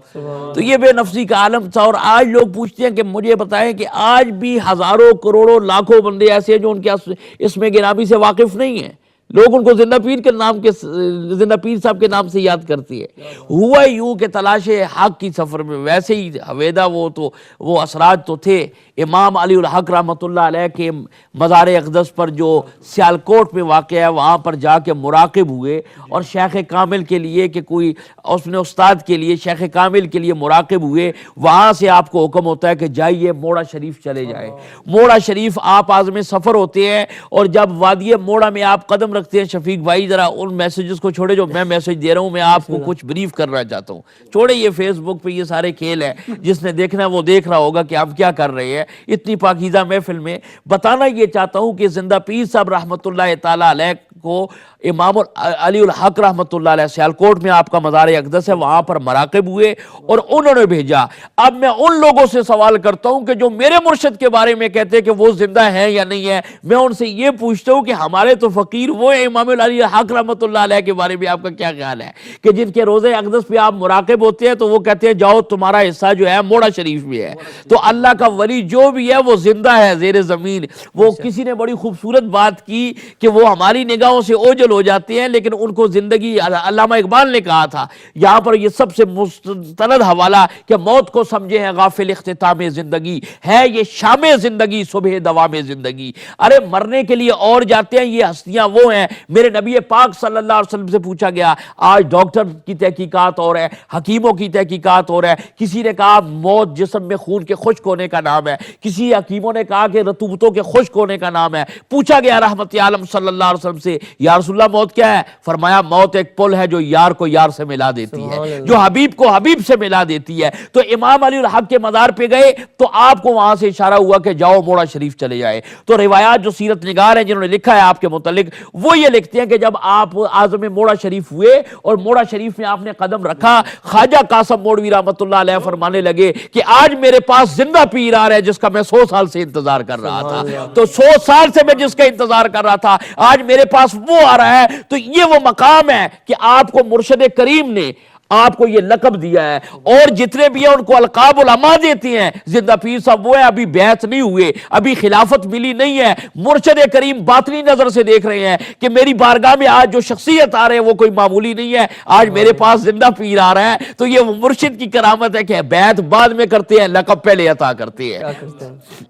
تو یہ بے نفسی کا عالم تھا. اور آج لوگ پوچھتے ہیں کہ مجھے بتائیں کہ آج بھی ہزاروں کروڑوں لاکھوں بندے ایسے ہیں جو ان کے اس میں گرامی سے واقف نہیں ہیں. لوگ ان کو زندہ پیر کے نام کے زندہ پیر صاحب کے نام سے یاد کرتی ہے. ہوا یوں کہ تلاش حق کی سفر میں ویسے ہی حویدہ وہ اثرات تو تھے. امام علی الحق رحمۃ اللہ علیہ کے مزار اقدس پر جو سیالکوٹ میں واقع ہے وہاں پر جا کے مراقب ہوئے اور شیخ کامل کے لیے کہ کوئی اپنے استاد کے لیے شیخ کامل کے لیے مراقب ہوئے. وہاں سے آپ کو حکم ہوتا ہے کہ جائیے موڑا شریف چلے جائیں. موڑا شریف آپ عازم سفر ہوتے ہیں اور جب وادی موڑا میں آپ قدم رکھتے ہیں. شفیق بھائی ذرا ان میسیجز کو چھوڑے جو میں میسیج دے رہا ہوں, میں آپ کو کچھ بریف کرنا چاہتا ہوں. چھوڑے یہ فیس بک پہ یہ سارے کھیل ہیں, جس نے دیکھنا ہے وہ دیکھ رہا ہوگا کہ آپ کیا کر رہے ہیں. اتنی پاکیزہ محفل میں بتانا یہ چاہتا ہوں کہ زندہ پیر صاحب رحمۃ اللہ تعالیٰ علیہ کو امام علی الحق رحمۃ اللہ علیہ سیالکوٹ میں آپ کا مزار اقدس ہے وہاں پر مراقب ہوئے اور انہوں نے بھیجا. اب میں ان لوگوں سے سوال کرتا ہوں کہ جو میرے مرشد کے بارے میں کہتے ہیں کہ وہ زندہ ہے یا نہیں ہے, میں ان سے یہ پوچھتا ہوں کہ ہمارے تو فقیر وہ ہیں امام علی الحق رحمۃ اللہ علیہ کے بارے میں آپ کا کیا خیال ہے کہ جن کے روزے اقدس پہ آپ مراقب ہوتے ہیں تو وہ کہتے ہیں جاؤ تمہارا حصہ جو ہے موڑا شریف میں ہے. تو اللہ کا ولی جو بھی ہے وہ زندہ ہے زیر زمین. وہ کسی نے بڑی خوبصورت بات کی کہ وہ ہماری نگاہوں سے اوجھل ہو جاتے ہیں لیکن ان کو زندگی, علامہ اقبال نے کہا تھا یہاں پر یہ سب سے مستند حوالہ کہ موت کو سمجھے ہیں غافل اختتام زندگی, ہے یہ شام زندگی صبح دوام زندگی. ارے مرنے کے لیے اور جاتے ہیں, یہ ہستیاں وہ ہیں. میرے نبی پاک صلی اللہ علیہ وسلم سے پوچھا گیا, آج ڈاکٹر کی تحقیقات اور ہے, حکیموں کی تحقیقات اور ہے. کسی نے کہا موت جسم میں خون کے خشک ہونے کا نام ہے, کسی حکیموں نے کہا کہ رطوبتوں کے خشک ہونے کا نام ہے. پوچھا گیا رحمت عالم صلی اللہ علیہ وسلم سے یا رسول اللہ موت کیا ہے؟ فرمایا موت ایک پل ہے جو یار کو یار سے ملا دیتی ہے, جو حبیب کو حبیب سے ملا دیتی ہے. تو امام علی الحق کے مزار پہ گئے تو آپ کو وہاں سے اشارہ ہوا کہ جاؤ موڑا شریف چلے جائے. تو روایات جو سیرت نگار ہیں جنہوں نے لکھا ہے آپ کے متعلق وہ یہ لکھتے ہیں کہ جب آپ عازم موڑا شریف ہوئے اور موڑا شریف میں آپ نے قدم رکھا, خواجہ قاسم موڑوی رحمۃ اللہ علیہ فرمانے لگے کہ آج میرے پاس زندہ پیر آ رہا ہے جس کا میں 100 سال سے انتظار کر رہا تھا. تو 100 سال سے میں جس کا انتظار کر رہا تھا آج میرے پاس وہ آ رہا ہے. تو یہ وہ مقام ہے کہ آپ کو مرشد کریم نے آپ کو یہ لقب دیا ہے, اور جتنے بھی ہیں ان کو القاب علماء دیتی ہیں. زندہ پیر صاحب وہ ہیں, ابھی بیعت نہیں ہوئے, ابھی خلافت ملی نہیں ہے. مرشد کریم باطنی نظر سے دیکھ رہے ہیں کہ میری بارگاہ میں آج جو شخصیت آ رہے ہیں وہ کوئی معمولی نہیں ہے, آج میرے پاس زندہ پیر آ رہا ہے. تو یہ وہ مرشد کی کرامت ہے کہ بیعت بعد میں کرتے ہیں, لقب پہلے عطا کرتے ہیں.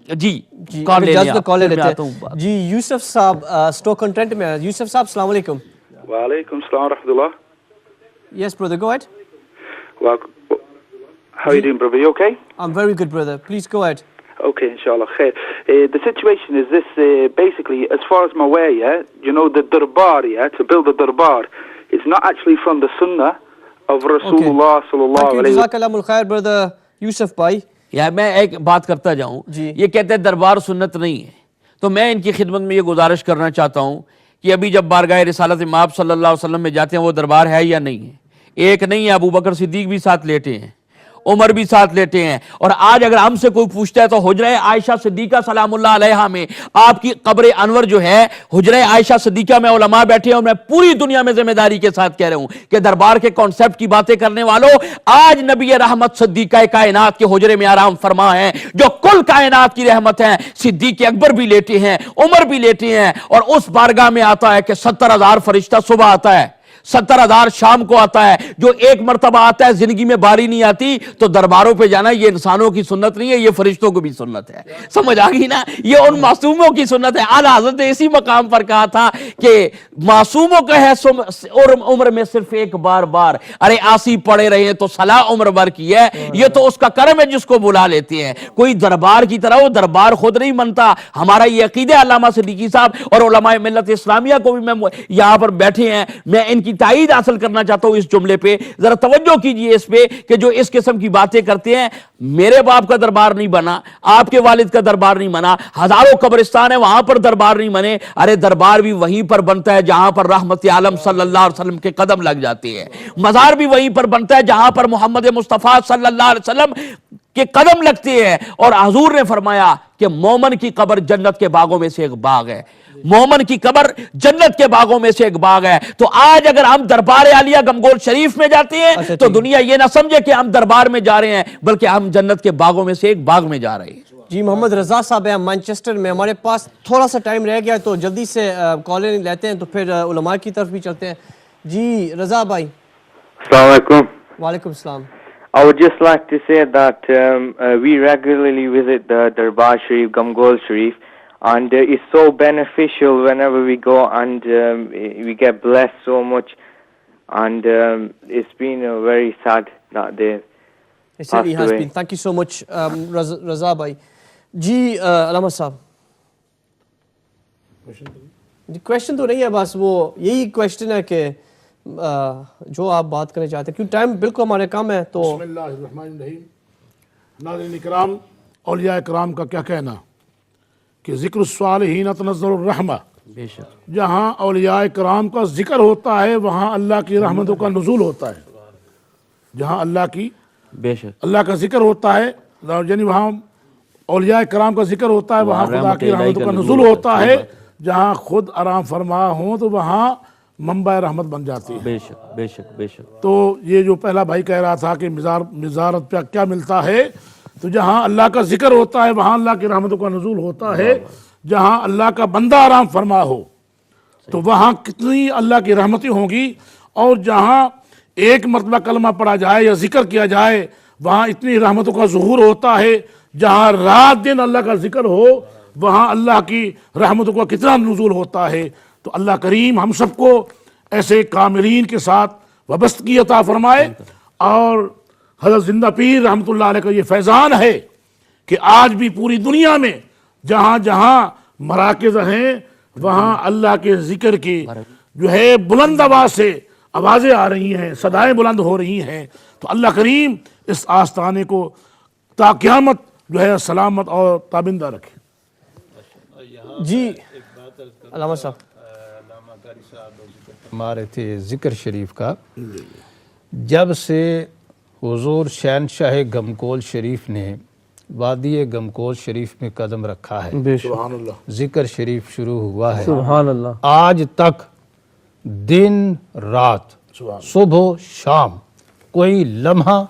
جی جی یوسف صاحب اسٹوک کنٹینٹ میں. یوسف صاحب السلام علیکم. وعلیکم السلام ورحمۃ اللہ. Yes, brother, go ahead. Well, how are you doing, brother? You okay? I'm very good, brother. Please go ahead. Okay, inshallah. Khair. The situation is this, basically, as far as I'm aware, yeah, you know, the darbar, yeah, to build a darbar, it's not actually from the sunnah of Rasulullah sallallahu alayhi wa sallam. Jazakallahu khair, brother Yusuf bhai. یا میں ایک بات کرتا جاؤں, یہ کہتے ہیں دربار سنت نہیں ہے, تو میں ان کی خدمت میں یہ گزارش کرنا چاہتا ہوں کہ ابھی جب بارگاہ رسالت مآب صلی اللہ علیہ وسلم میں جاتے ہیں وہ دربار ہے یا نہیں ہے؟ ایک نہیں ہے, ابو بکر صدیق بھی ساتھ لیٹے ہیں, عمر بھی ساتھ لیٹے ہیں. اور آج اگر ہم سے کوئی پوچھتا ہے تو حجرہ عائشہ صدیقہ سلام اللہ علیہا میں آپ کی قبر انور جو ہے, حجرہ عائشہ صدیقہ میں علماء بیٹھے ہیں, اور میں پوری دنیا میں ذمہ داری کے ساتھ کہہ رہا ہوں کہ دربار کے کانسیپٹ کی باتیں کرنے والوں, آج نبی رحمت صدیقہ کائنات کے حجرے میں آرام فرما ہے, جو کل کائنات کی رحمت ہیں. صدیق اکبر بھی لیٹے ہیں, عمر بھی لیٹے ہیں, اور اس بارگاہ میں آتا ہے کہ 70,000 فرشتہ صبح آتا ہے, 70,000 شام کو آتا ہے. جو ایک مرتبہ آتا ہے زندگی میں باری نہیں آتی. تو درباروں پہ جانا یہ انسانوں کی سنت نہیں ہے, یہ فرشتوں کو بھی سنت ہے. سمجھ آ گئی نا, یہ ان معصوموں کی سنت ہے. اعلیٰ حضرت نے اسی مقام پر کہا تھا کہ معصوموں کا ہے عمر میں صرف ایک بار بار, ارے آسی پڑے رہے ہیں تو صلاح عمر بھر کی ہے. یہ تو اس کا کرم ہے جس کو بلا لیتے ہیں. کوئی دربار کی طرح وہ دربار خود نہیں بنتا. ہمارا یہ عقیدہ علامہ صدیقی صاحب اور علماء ملت اسلامیہ کو بھی, میں یہاں پر بیٹھے ہیں, میں ان کی تائید حاصل کرنا چاہتا ہوں اس جملے پہ. ذرا توجہ کیجئے اس پہ کہ جو اس قسم کی باتیں کرتے ہیں, میرے باپ کا دربار نہیں بنا, آپ کے والد کا دربار نہیں بنا, ہزاروں قبرستان ہیں وہاں پر دربار نہیں بنے. ارے دربار بھی وہیں پر بنتا ہے جہاں پر رحمت عالم صلی اللہ علیہ وسلم کے قدم لگ جاتے ہیں. مزار بھی وہیں پر بنتا ہے جہاں پر محمد مصطفیٰ صلی اللہ علیہ وسلم کے قدم لگتے ہیں. اور حضور نے فرمایا کہ مومن کی قبر جنت کے باغوں میں سے ایک باغ ہے, مومن کی قبر جنت کے باغوں میں سے ایک باغ ہے. تو آج اگر ہم دربار عالیہ گمگول شریف میں جاتے ہیں تو دنیا یہ نہ سمجھے کہ ہم دربار میں جا رہے ہیں, بلکہ ہم جنت کے باغوں میں سے ایک باغ میں جا رہے ہیں. جی محمد رضا صاحب ہیں مانچسٹر میں, ہمارے پاس تھوڑا سا ٹائم رہ گیا تو جلدی سے کالر لیتے ہیں, تو پھر علماء کی طرف بھی چلتے ہیں. جی رضا بھائی. السلام علیکم. وعلیکم السلام. I would just like to say that we regularly visit the Darbar Sharif, Gamgol Sharif, and it's so beneficial whenever we go, and we get blessed so much, and it's been very sad that they It certainly has been. Thank you so much, Raza bhai. جی علامہ صاحب, question تو نہیں ہے, بس وہ یہی question ہے کہ جو آپ بات کرنا چاہتے ہیں, کیوں ٹائم بالکل ہمارے کم ہے. تو بسم اللہ الرحمن الرحیم. ناظرین اکرام, اولیاء اکرام کا کیا کہنا کہ ذکر الصالحین تنزل الرحمہ, جہاں اولیاء اکرام کا ذکر ہوتا ہے وہاں اللہ کی رحمتوں کا نزول ہوتا ہے. جہاں اللہ کی اللہ کا ذکر ہوتا ہے, یعنی وہاں اولیاء اکرام کا ذکر ہوتا ہے وہاں خدا کی رحمتوں کا نزول ہوتا ہے. جہاں خود آرام فرما ہوں تو وہاں منبع رحمت بن جاتی ہے. بے شک بے شک. تو یہ جو پہلا بھائی کہہ رہا تھا کہ مزارت پہ کیا ملتا ہے, تو جہاں اللہ کا ذکر ہوتا ہے وہاں اللہ کی رحمتوں کا نزول ہوتا ہے. جہاں اللہ کا بندہ آرام فرما ہو تو وہاں کتنی اللہ کی رحمتیں ہوں گی, اور جہاں ایک مرتبہ کلمہ پڑھا جائے یا ذکر کیا جائے وہاں اتنی رحمتوں کا ظہور ہوتا ہے. جہاں رات دن اللہ کا ذکر ہو وہاں اللہ کی رحمتوں کا کتنا نزول ہوتا ہے. تو اللہ کریم ہم سب کو ایسے کاملین کے ساتھ وابستگی عطا فرمائے. اور حضرت زندہ پیر رحمۃ اللہ علیہ کا یہ فیضان ہے کہ آج بھی پوری دنیا میں جہاں جہاں مراکز ہیں وہاں اللہ کے ذکر کی جو ہے بلند آواز سے آوازیں آ رہی ہیں, صدائیں بلند ہو رہی ہیں. تو اللہ کریم اس آستانے کو تا قیامت جو ہے سلامت اور تابندہ رکھے. جی علامہ صاحب ہمارے تھے ذکر شریف کا, جب سے حضور شہنشاہ گمگول شریف نے وادی گمگول شریف میں قدم رکھا ہے, سبحان اللہ, ذکر شریف شروع ہوا ہے, سبحان اللہ, آج تک دن رات صبح شام کوئی لمحہ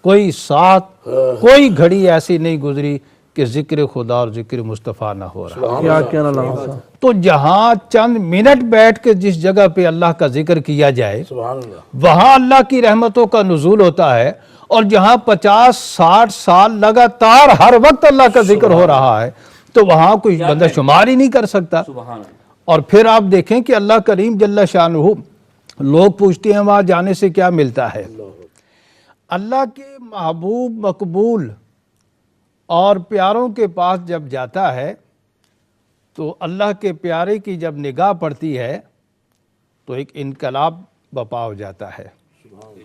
کوئی ساتھ کوئی گھڑی ایسی نہیں گزری کہ ذکر خدا اور ذکر مصطفیٰ نہ ہو رہا. کیا کہنا علامہ صاحب. تو جہاں چند منٹ بیٹھ کے جس جگہ پہ اللہ کا ذکر کیا جائے وہاں اللہ کی رحمتوں کا نزول ہوتا ہے, اور جہاں 50-60 سال لگاتار ہر وقت اللہ کا ذکر ہو رہا ہے تو وہاں کوئی بندہ شمار ہی نہیں کر سکتا. اور پھر آپ دیکھیں کہ اللہ کریم جل شانہ, لوگ پوچھتے ہیں وہاں جانے سے کیا ملتا ہے. اللہ کے محبوب مقبول اور پیاروں کے پاس جب جاتا ہے تو اللہ کے پیارے کی جب نگاہ پڑتی ہے تو ایک انقلاب بپا ہو جاتا ہے.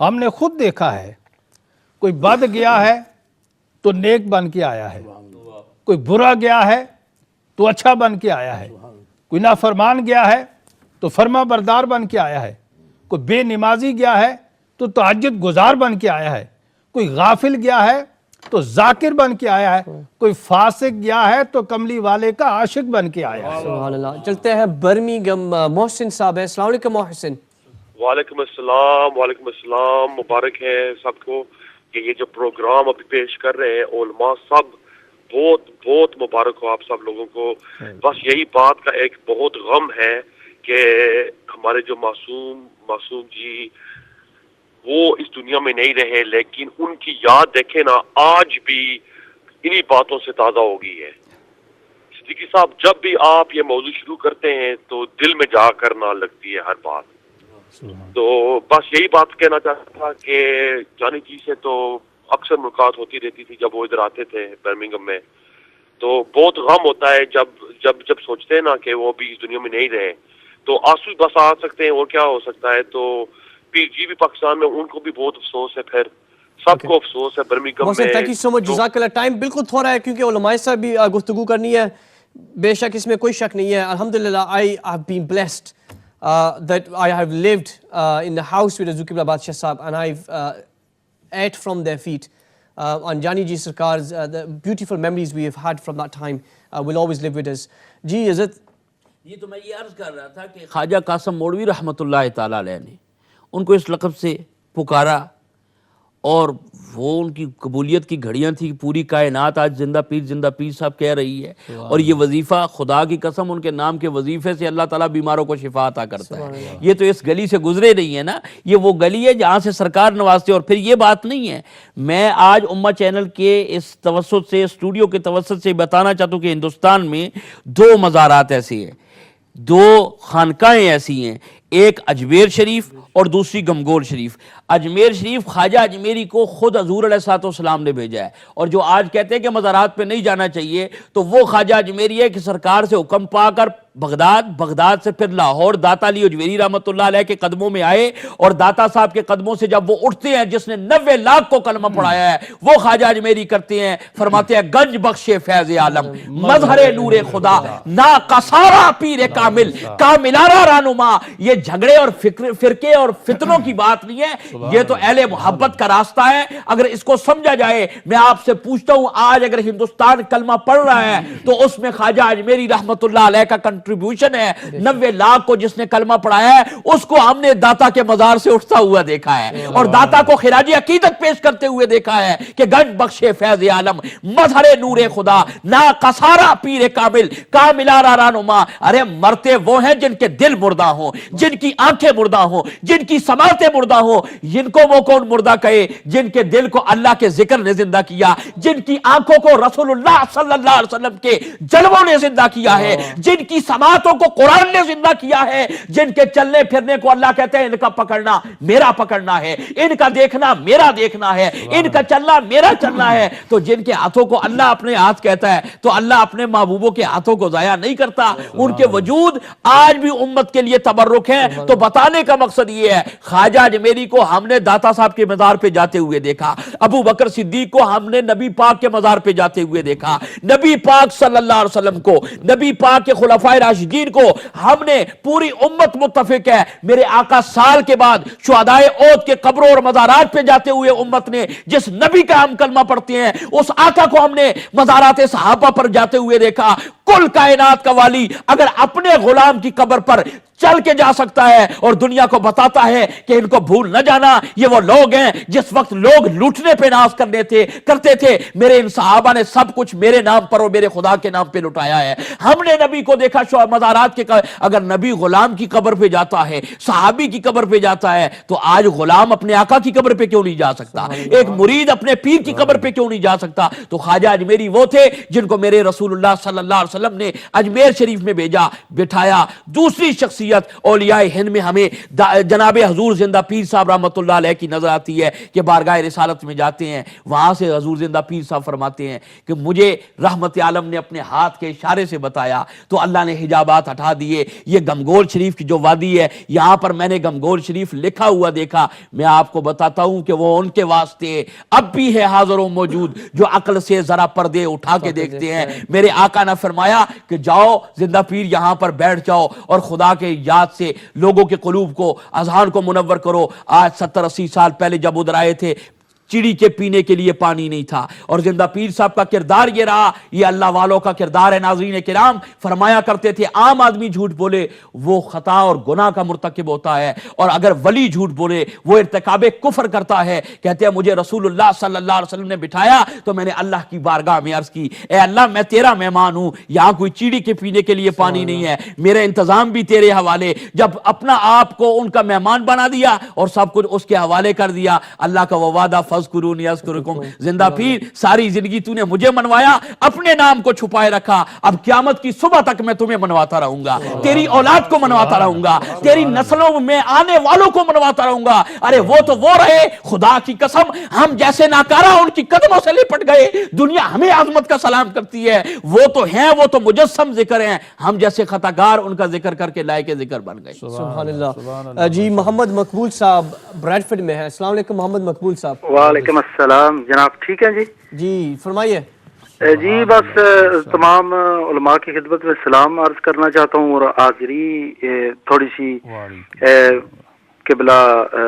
ہم نے خود دیکھا ہے, کوئی بد گیا ہے تو نیک بن کے آیا ہے, کوئی برا گیا ہے تو اچھا بن کے آیا ہے, کوئی نافرمان گیا ہے تو فرما بردار بن کے آیا ہے, کوئی بے نمازی گیا ہے تو تہجد گزار بن کے آیا ہے, کوئی غافل گیا ہے تو ذاکر بن کے آیا ہے, کوئی فاسق گیا ہے تو کملی والے کا عاشق بن کے آیا ہے. سبحان اللہ. چلتے ہیں برمنگھم, محسن صاحب ہیں. السلام علیکم محسن. وعلیکم السلام. وعلیکم السلام. مبارک ہے سب کو کہ یہ جو پروگرام ابھی پیش کر رہے ہیں علماء سب, بہت بہت مبارک ہو آپ سب لوگوں کو. بس یہی بات کا ایک بہت غم ہے کہ ہمارے جو معصوم جی وہ اس دنیا میں نہیں رہے, لیکن ان کی یاد دیکھیں نا آج بھی انہی باتوں سے تازہ ہو گئی ہے. صدیقی صاحب جب بھی آپ یہ موضوع شروع کرتے ہیں تو دل میں جا کر نہ لگتی ہے ہر بات. تو بس یہی بات کہنا چاہتا تھا کہ جانی جی سے تو اکثر ملاقات ہوتی رہتی تھی جب وہ ادھر آتے تھے برمنگھم میں, تو بہت غم ہوتا ہے جب سوچتے ہیں نا کہ وہ بھی اس دنیا میں نہیں رہے. تو آنسو بس آ سکتے ہیں اور کیا ہو سکتا ہے. تو پیر جی بھی پاکستان میں, ان کو بھی بہت افسوس ہے, پھر سب کو افسوس ہے برمنگھم میں. تھینک یو سو مچ, جزاک اللہ. ٹائم بالکل تھوڑا ہے کیونکہ علماء سے بھی گفتگو کرنی ہے, بے شک اس میں کوئی شک نہیں ہے. الحمدللہ I have been blessed that I have lived in the house with Zukir Bashir Sahab and I've ate from their feet. Anjani ji Sarkar's the beautiful memories we have had from that time will always live with us. Ji Izzat, یہ تو میں یہ عرض کر رہا تھا کہ خواجہ قاسم مولوی رحمۃ اللہ تعالیٰ علیہ نے ان کو اس لقب سے پکارا اور وہ ان کی قبولیت کی گھڑیاں تھی. پوری کائنات آج زندہ پیر صاحب کہہ رہی ہے. اور یہ وظیفہ خدا کی قسم ان کے نام کے وظیفے سے اللہ تعالیٰ بیماروں کو شفا عطا کرتا ہے. یہ تو اس گلی سے گزرے نہیں ہے نا, یہ وہ گلی ہے جہاں سے سرکار نوازتے. اور پھر یہ بات نہیں ہے, میں آج امہ چینل کے اس توسط سے, اسٹوڈیو کے توسط سے بتانا چاہتا ہوں کہ ہندوستان میں 2 مزارات ایسی ہیں, 2 خانقاہیں ایسی ہیں, ایک اجمیر شریف اور دوسری گمگول شریف. اجمیر شریف خواجہ اجمیری کو خود حضور علیہ السلام نے بھیجا ہے. اور جو آج کہتے ہیں کہ مزارات پہ نہیں جانا چاہیے, تو وہ خواجہ اجمیری ہے کہ سرکار سے حکم پا کر بغداد سے پھر لاہور داتا علی اجمیری رحمۃ اللہ علیہ کے قدموں میں آئے. اور داتا صاحب کے قدموں سے جب وہ اٹھتے ہیں, جس نے 90 لاکھ کو کلمہ پڑھایا ہے, وہ خواجہ اجمیری کرتے ہیں, فرماتے ہیں گنج بخش فیض عالم, مظہر نور خدا, نا قصارا پیر کامل, کاملارا رانما. یہ جھگڑے اور فرقے اور فتنوں کی بات نہیں ہے, یہ تو اہل محبت کا راستہ ہے. اگر اس کو سمجھا جائے, میں آپ سے پوچھتا ہوں, آج اگر ہندوستان کلمہ پڑھ رہا ہے تو اس میں خواجہ اجمیری رحمۃ اللہ علیہ کا کنٹریبیوشن ہے. 90 لاکھ کو جس نے کلمہ پڑھایا ہے, اس کو ہم نے داتا کے مزار سے اٹھتا ہوا دیکھا ہے, اور داتا کو خراج عقیدت پیش کرتے ہوئے دیکھا ہے کہ گنج بخش فیض عالم, مظہر نور خدا, نا قصارا پیر کامل, کاملارا رانما. ارے مرتے وہ ہیں جن کے دل مردہ ہوں, جن کی آنکھیں مردہ ہوں, جن کی سماعتیں مردہ ہوں. جن کو وہ کون مردہ کہے؟ جن کے دل کو اللہ کے ذکر نے زندہ کیا, جن کی آنکھوں کو رسول اللہ صلی اللہ علیہ وسلم کے جلووں نے زندہ کیا ہے, جن کی سماعتوں کو قرآن نے زندہ کیا ہے, جن کے چلنے پھرنے کو اللہ کہتے ہیں ان کا پکڑنا میرا پکڑنا ہے, ان کا دیکھنا میرا دیکھنا ہے, ان کا چلنا میرا چلنا ہے. تو جن کے ہاتھوں کو اللہ اپنے ہاتھ کہتا ہے, تو اللہ اپنے محبوبوں کے ہاتھوں کو ضائع نہیں کرتا. ان کے وجود آج بھی امت کے لیے تبرک ہے. تو بتانے کا مقصد یہ ہے, خواجہ اجمیری کو ہم نے داتا صاحب کے مزار پہ جاتے ہوئے دیکھا, ابو بکر صدیق کو ہم نے نبی پاک کے مزار پہ جاتے ہوئے دیکھا, نبی پاک صلی اللہ علیہ وسلم کو, نبی پاک کے خلفائے راشدین کو ہم نے, پوری امت متفق ہے, میرے آقا سال کے بعد شہدائے احد کے قبروں اور مزارات پہ جاتے ہوئے امت نے جس نبی کا ہم کلمہ پڑھتے ہیں, اس آقا کو ہم نے مزارات صحابہ پر جاتے ہوئے دیکھا. کل کائنات کا والی اگر اپنے غلام کی قبر پر چل کے جا سکتا ہے اور دنیا کو بتاتا ہے کہ ان کو بھول نہ جانا, یہ وہ لوگ ہیں جس وقت لوگ لوٹنے پہ ناز کرتے تھے, میرے ان صحابہ نے سب کچھ میرے نام پر اور میرے خدا کے نام پہ لٹایا ہے. ہم نے نبی کو دیکھا مزارات کے, اگر نبی غلام کی قبر پہ جاتا ہے, صحابی کی قبر پہ جاتا ہے, تو آج غلام اپنے آقا کی قبر پہ کیوں نہیں جا سکتا؟ ایک مرید اپنے پیر کی قبر پہ کیوں نہیں جا سکتا؟ تو خواجہ اجمیری وہ تھے جن کو میرے رسول اللہ صلی اللہ علیہ وسلم نے اجمیر شریف میں بھیجا, بٹھایا. دوسری شخصیت اولیاء ہند میں ہمیں جناب حضور زندہ پیر صاحب رحمۃ اللہ علیہ کی نظر آتی ہے کہ بارگاہ رسالت میں جاتے ہیں, وہاں سے حضور زندہ پیر صاحب فرماتے ہیں کہ مجھے رحمت عالم نے اپنے ہاتھ کے اشارے سے بتایا تو اللہ نے حجابات ہٹا دیے. یہ گمگول شریف کی جو وادی ہے, یہاں پر میں نے گمگول شریف لکھا ہوا دیکھا. میں آپ کو بتاتا ہوں کہ وہ ان کے واسطے اب بھی ہے حاضر و موجود جو عقل سے ذرا پردے اٹھا کے دیکھتے ہیں. میرے آقا نے فرمایا کہ جاؤ زندہ پیر یہاں پر بیٹھ جاؤ اور خدا کے یاد سے لوگوں کے قلوب کو, اذہان کو منور کرو. آج 70-80 سال پہلے جب ادھر آئے تھے, چڑی کے پینے کے لیے پانی نہیں تھا, اور زندہ پیر صاحب کا کردار یہ رہا, یہ اللہ والوں کا کردار ہے. ناظرین کرام فرمایا کرتے تھے عام آدمی جھوٹ بولے وہ خطا اور گناہ کا مرتکب ہوتا ہے, اور اگر ولی جھوٹ بولے وہ ارتکاب کفر کرتا ہے. کہتے ہیں مجھے رسول اللہ صلی اللہ علیہ وسلم نے بٹھایا تو میں نے اللہ کی بارگاہ میں عرض کی, اے اللہ میں تیرا مہمان ہوں, یہاں کوئی چڑی کے پینے کے لیے پانی نہیں ہے, میرے انتظام بھی تیرے حوالے. جب اپنا آپ کو ان کا مہمان بنا دیا اور سب کچھ اس کے حوالے کر دیا, اللہ کا وہ وعدہ فذکرونی اذکرکم, زندہ پیر ساری زندگی تو نے مجھے منوایا, اپنے نام کو چھپائے رکھا, اب قیامت کی صبح تک میں تمہیں منواتا رہوں گا, تیری اولاد کو منواتا رہوں گا, تیری نسلوں میں آنے والوں کو منواتا رہوں گا. ارے وہ تو وہ رہے, خدا کی قسم ہم جیسے ناکارہ ان کی قدموں سے لپٹ گئے, دنیا ہمیں عظمت کا سلام کرتی ہے. وہ تو ہیں, وہ تو مجسم ذکر ہیں, ہم جیسے خطاکار ان کا ذکر کر کے لائق ذکر بن گئے. سبحان اللہ. جی محمد مقبول صاحب بریڈفرڈ میں ہیں. السلام علیکم محمد مقبول صاحب. وعلیکم السلام جناب, ٹھیک ہیں جی؟ جی فرمائیے. جی بس تمام علماء کی خدمت میں سلام عرض کرنا چاہتا ہوں, اور حاضری تھوڑی سی قبلہ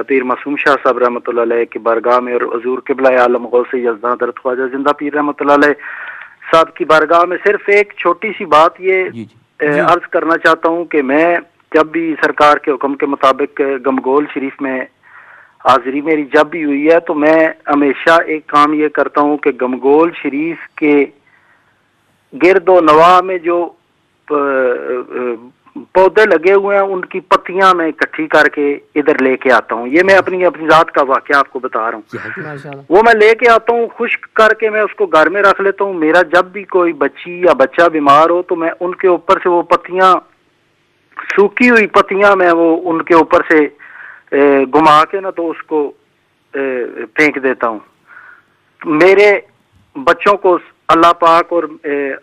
پیر معصوم شاہ صاحب رحمۃ اللہ علیہ کی بارگاہ میں اور حضور قبلہ عالم غوث یزداں حضرت خواجہ زندہ پیر رحمۃ اللہ علیہ صاحب کی بارگاہ میں صرف ایک چھوٹی سی بات یہ عرض کرنا چاہتا ہوں کہ میں جب بھی سرکار کے حکم کے مطابق گمگول شریف میں حاضری میری جب بھی ہوئی ہے تو میں ہمیشہ ایک کام یہ کرتا ہوں کہ گمگول شریف کے گرد و نواح میں جو پودے لگے ہوئے ہیں ان کی پتیاں میں اکٹھی کر کے ادھر لے کے آتا ہوں. یہ میں اپنی ذات کا واقعہ آپ کو بتا رہا ہوں. وہ میں لے کے آتا ہوں, خشک کر کے میں اس کو گھر میں رکھ لیتا ہوں. میرا جب بھی کوئی بچی یا بچہ بیمار ہو تو میں ان کے اوپر سے وہ پتیاں, سوکھی ہوئی پتیاں میں وہ ان کے اوپر سے گھما کے نا تو اس کو پھینک دیتا ہوں. میرے بچوں کو اللہ پاک اور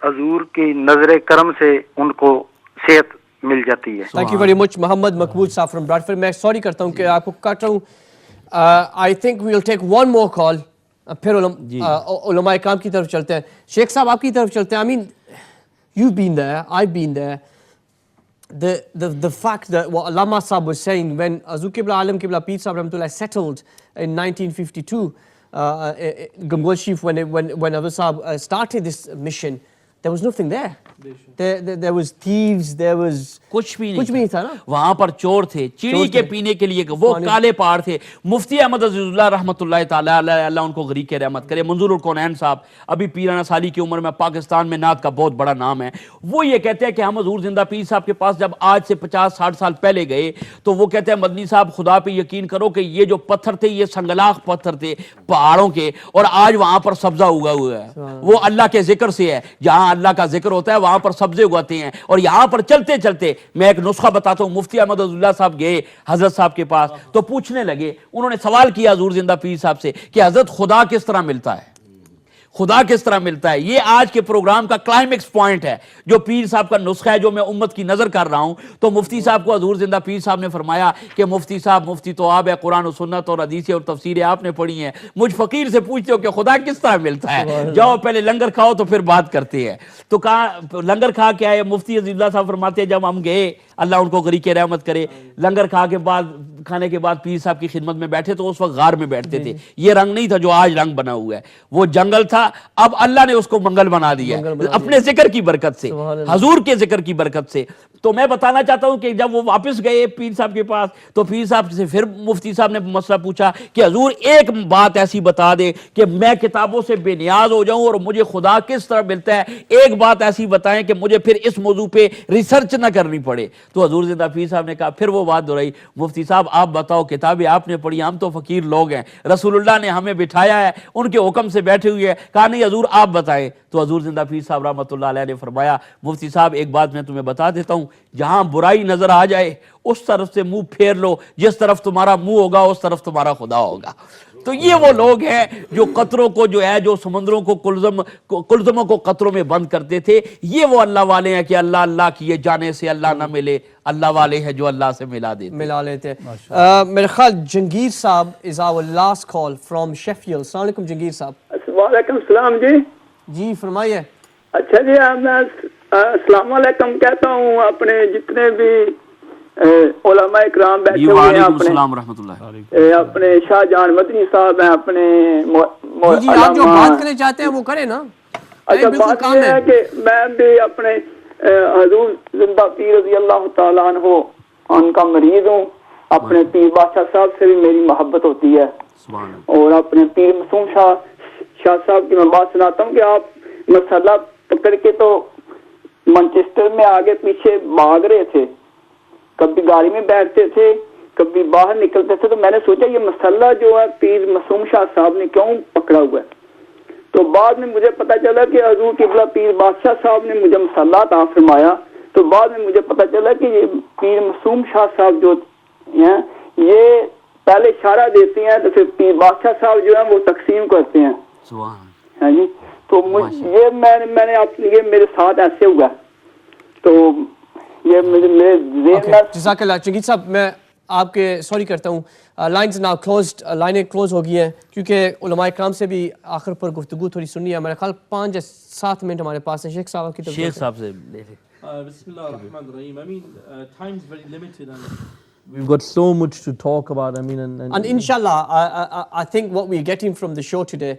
حضور کی نظر کرم سے ان کو صحت مل جاتی ہے. تھینک یو ویری مچ محمد مقبول صاحب فرام براڈفورڈ. میں سوری کرتا ہوں کہ آپ کو کاٹ رہا ہوں. I think we will take one more کال, پھر علماء اکرام کی طرف چلتے ہیں. شیخ صاحب آپ کی طرف چلتے ہیں. I mean you been there, I been there. The fact that what Allama Sahib was saying when Hazur Qibla Alam Qibla Pir Sahib Rahmatullah settled in 1952, Gangol Sharif, when Hazur Sahib started this mission, there was nothing there. There was thieves, there was کچھ بھی نہیں تھا نا وہاں پر. چور تھے, چیڑی کے پینے کے لیے وہ کالے پہاڑ تھے. مفتی احمد عزیز اللہ رحمۃ اللہ تعالیٰ علیہ, اللہ ان کو غریق رحمت کرے. منظور الکونین صاحب ابھی پیرانہ سالی کی عمر میں پاکستان میں نعت کا بہت بڑا نام ہے. وہ یہ کہتے ہیں کہ ہم حضور زندہ پیر صاحب کے پاس جب آج سے 50-60 سال پہلے گئے تو وہ کہتے ہیں مدنی صاحب خدا پہ یقین کرو کہ یہ جو پتھر تھے یہ سنگلاخ پتھر تھے پہاڑوں کے, اور آج وہاں پر سبزہ اگا ہوا ہے. وہ اللہ کے ذکر سے ہے. جہاں اللہ کا ذکر ہوتا ہے وہاں پر سبزے اگاتے ہیں. اور یہاں پر چلتے چلتے میں ایک نسخہ بتاتا ہوں. مفتی احمد عزیز اللہ صاحب گئے حضرت صاحب کے پاس تو پوچھنے لگے, انہوں نے سوال کیا حضور زندہ پیر صاحب سے کہ حضرت خدا کس طرح ملتا ہے, خدا کس طرح ملتا ہے. یہ آج کے پروگرام کا کلائمیکس پوائنٹ ہے جو پیر صاحب کا نسخہ ہے جو میں امت کی نظر کر رہا ہوں. تو مفتی صاحب کو حضور زندہ پیر صاحب نے فرمایا کہ مفتی صاحب مفتی تو آپ ہے, قرآن و سنت اور حدیث اور تفسیریں آپ نے پڑھی ہیں, مجھ فقیر سے پوچھتے ہو کہ خدا کس طرح ملتا ہے, جاؤ پہلے لنگر کھاؤ تو پھر بات کرتے ہیں. تو کہا لنگر کھا کے آئے. مفتی عزیز اللہ صاحب فرماتے ہیں جب ہم گئے, اللہ ان کو غریق رحمت کرے, لنگر کھانے کے بعد پیر صاحب کی خدمت میں بیٹھے تو اس وقت غار میں بیٹھتے تھے. یہ رنگ نہیں تھا جو آج رنگ بنا ہوا ہے, وہ جنگل تھا. اب اللہ نے اس کو منگل بنا دیا اپنے ذکر کی برکت سے, حضور کے ذکر کی برکت سے. تو میں بتانا چاہتا ہوں کہ جب وہ واپس گئے پیر صاحب کے پاس تو پیر صاحب سے پھر مفتی صاحب نے مسئلہ پوچھا کہ حضور ایک بات ایسی بتا دے کہ میں کتابوں سے بے نیاز ہو جاؤں اور مجھے خدا کس طرح ملتا ہے, ایک بات ایسی بتائیں کہ مجھے پھر اس موضوع پہ ریسرچ نہ کرنی پڑے. تو حضور زندہ پیر صاحب نے کہا, پھر وہ بات دہرائی, مفتی صاحب آپ بتاؤ کتابیں آپ نے پڑھی, ہم تو فقیر لوگ ہیں, رسول اللہ نے ہمیں بٹھایا ہے, ان کے حکم سے بیٹھے ہوئے ہیں. کہا نہیں حضور آپ بتائیں. تو حضور زندہ پیر صاحب رحمۃ اللہ علیہ نے فرمایا, مفتی صاحب ایک بات میں تمہیں بتا دیتا ہوں, جہاں برائی نظر آ جائے اس طرف سے منہ پھیر لو, جس طرف تمہارا منہ ہوگا اس طرف تمہارا خدا ہوگا. تو یہ وہ لوگ ہیں جو قطروں کو جو ہے جو سمندروں کو کلزموں کو قطروں میں بند کرتے تھے. یہ وہ اللہ والے ہیں کہ اللہ اللہ کیے جانے سے اللہ نہ ملے, اللہ والے ہیں جو اللہ سے ملا لیتے. میرے خیال جنگیر صاحب is our last call from Sheffield. السلام علیکم جنگیر صاحب. وعلیکم السلام جی. جی فرمائیے. اچھا جی میں السلام علیکم کہتا ہوں اپنے جتنے بھی علماء اکرام بیٹھے ہوئے ہیں, اپنے شاہ جان مدنی صاحب ہیں, اپنے آپ جو بات کرنے چاہتے ہیں وہ کریں نا. اچھا بات یہ ہے کہ میں بھی اپنے حضور زندہ پیر رضی اللہ تعالیٰ عنہ ان کا مریض ہوں. اپنے پیر بادشاہ صاحب سے بھی میری محبت ہوتی ہے, اور اپنے پیر معصوم شاہ صاحب کی میں بات سناتا ہوں کہ آپ مسئلہ پکڑ کے تو مانچسٹر میں آگے پیچھے بھاگ رہے تھے, کبھی گاڑی میں بیٹھتے تھے کبھی باہر نکلتے تھے. تو میں نے سوچا یہ مسئلہ جو ہے پیر معصوم شاہ صاحب نے کیوں پکڑا ہوا ہے. تو بعد میں مجھے پتا چلا کہ حضور قبلہ پیر بادشاہ صاحب نے مجھے مسئلہ عطا فرمایا. تو بعد میں مجھے پتا چلا کہ یہ پیر معصوم شاہ صاحب جو ہیں یہ پہلے اشارہ دیتے ہیں تو پھر پیر بادشاہ صاحب جو ہیں وہ تقسیم کرتے ہیں. ہاں جی. تو یہ میں نے آپ یہ میرے ساتھ ایسے ہوا. تو یہ میرے جزاک اللہ. جنگیر صاحب میں آپ کے سوری کرتا ہوں, لائنز نا کلوزڈ, لائنیں کلوز ہو گئی ہیں کیونکہ علماء اکرام سے بھی آخر پر گفتگو تھوڑی سننی ہے. میرے خیال 5 یا 7 منٹ ہمارے پاس ہیں. شیخ صاحب کی طرف. شیخ صاحب سے لے لیں. بسم اللہ الرحمن الرحیم. I mean time is very limited and We've got so much to talk about. I mean, and inshallah, I think what we're getting from the show today,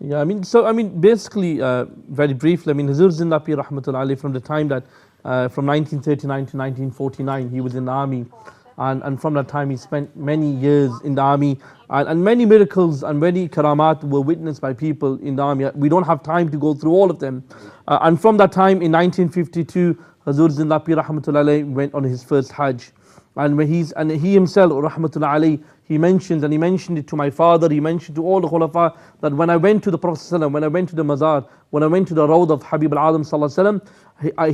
Yeah, I mean, basically, very briefly, I mean, Huzur Zinda Pir Rahmatullah Alayhi, from the time that, from 1939 to 1949, he was in the army, and from that time he spent many years in the army, and many miracles and many karamat were witnessed by people in the army. We don't have time to go through all of them. And from that time, in 1952, Huzur Zinda Pir Rahmatullah Alayhi went on his first Hajj. And he himself, Rahmatullah Alayhi, he mentioned it to my father, he mentioned to all the Khulafa, that when I went to the Prophet ﷺ, when I went to the Mazar, when I went to the Rawd of Habib al-Adam ﷺ,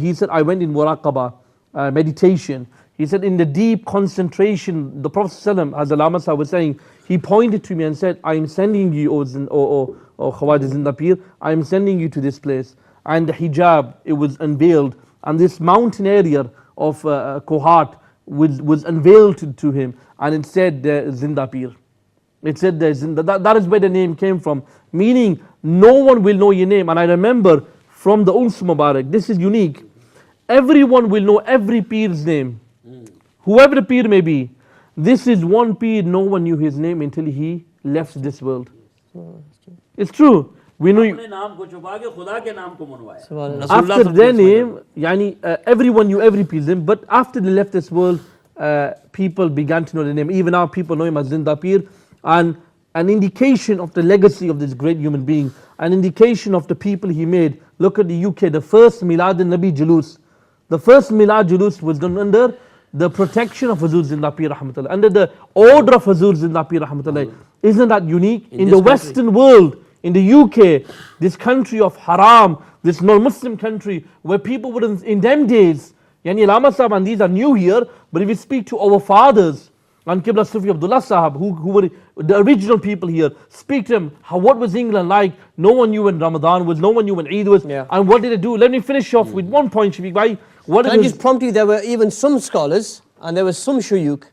he said, I went in Muraqabah, meditation. He said, in the deep concentration, the Prophet ﷺ, as Allama Sahib was saying, he pointed to me and said, I am sending you, O Khwaja Zinda Pir, I am sending you to this place. And the hijab, it was unveiled, and this mountain area of Kohat was unveiled to him, and it said Zinda Pir. It said that is where the name came from, meaning no one will know your name. And I remember from the Uns Mubarak, this is unique, everyone will know every Pir's name, whoever the Pir may be. This is one Pir, no one knew his name until he left this world. It's true. We know after their name, everyone knew every Pir's name, but after they left this world, people began to know the name. Even now people know him as Zinda Pir, and an indication of the legacy of this great human being, an indication of the people he made. Look at the UK, the first Milad al-Nabi Julus. The first Milad Julus was done under the protection of Huzur Zinda Pir Rahmatullah, under the order of Huzur Zinda Pir Rahmatullah. Isn't that unique? In the Western world, in the UK, this country of haram, this non-Muslim country, where people wouldn't, in them days, Yani Allama Sahab and these are new here, but if we speak to our fathers, and Qibla Sufi Abdullah Sahab, who were the original people here, speak to them, what was England like? No one knew when Ramadan was, no one knew when Eid was, and what did they do? Let me finish off with one point, Shafiq Bhai. Can I just prompt you, there were even some scholars, and there were some shuyukh,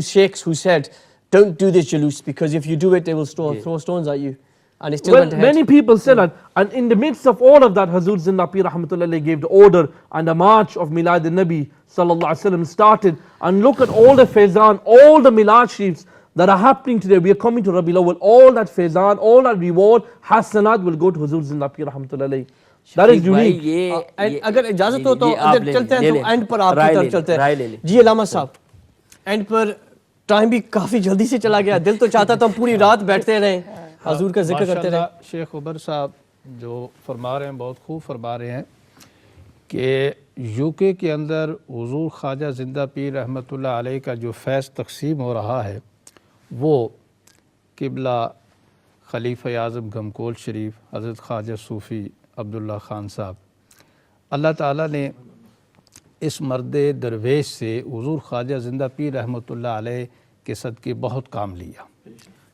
sheikhs who said, don't do this jalus, because if you do it, they will throw stones at you. And it still went ahead. Many people said that, and in the midst of all of that, Huzur Zinda Pir Rahmatullah gave the order, and the march of Milad al-Nabi Sallallahu Alaihi Wasallam started. And look at all the faizan, all the Milad Sharifs that are happening today. We are coming to Rabiul Awwal. All that faizan, all that reward, hasanat will go to Huzur Zinda Pir Rahmatullah. That is unique. اگر اجازت ہو تو چلتے ہیں تو and پر آپ کی طرف چلتے ہیں. جی علامہ صاحب, اینڈ پر ٹائم بھی کافی جلدی سے چلا گیا, دل تو چاہتا تھا ہم پوری رات بیٹھتے رہیں حضور کا ذکر کرتے رہے. شیخ عمر صاحب جو فرما رہے ہیں بہت خوب فرما رہے ہیں کہ یو کے اندر حضور خواجہ زندہ پیر رحمۃ اللہ علیہ کا جو فیض تقسیم ہو رہا ہے وہ قبلہ خلیفہ اعظم گمکول شریف حضرت خواجہ صوفی عبداللہ خان صاحب, اللہ تعالیٰ نے اس مرد درویش سے حضور خواجہ زندہ پیر رحمۃ اللہ علیہ کے صدقے بہت کام لیا.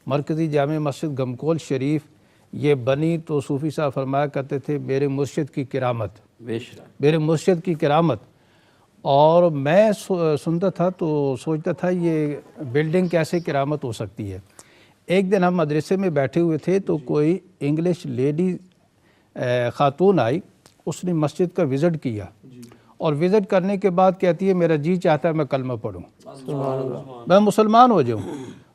مرکزی جامع مسجد گمکول شریف یہ بنی تو صوفی صاحب فرمایا کرتے تھے میرے مرشد کی کرامت, میرے مرشد کی کرامت. اور میں سنتا تھا تو سوچتا تھا یہ بلڈنگ کیسے کرامت ہو سکتی ہے. ایک دن ہم مدرسے میں بیٹھے ہوئے تھے تو کوئی انگلش لیڈی خاتون آئی, اس نے مسجد کا وزٹ کیا اور وزٹ کرنے کے بعد کہتی ہے میرا جی چاہتا ہے میں کلمہ پڑھوں, میں مسلمان ہو جاؤں.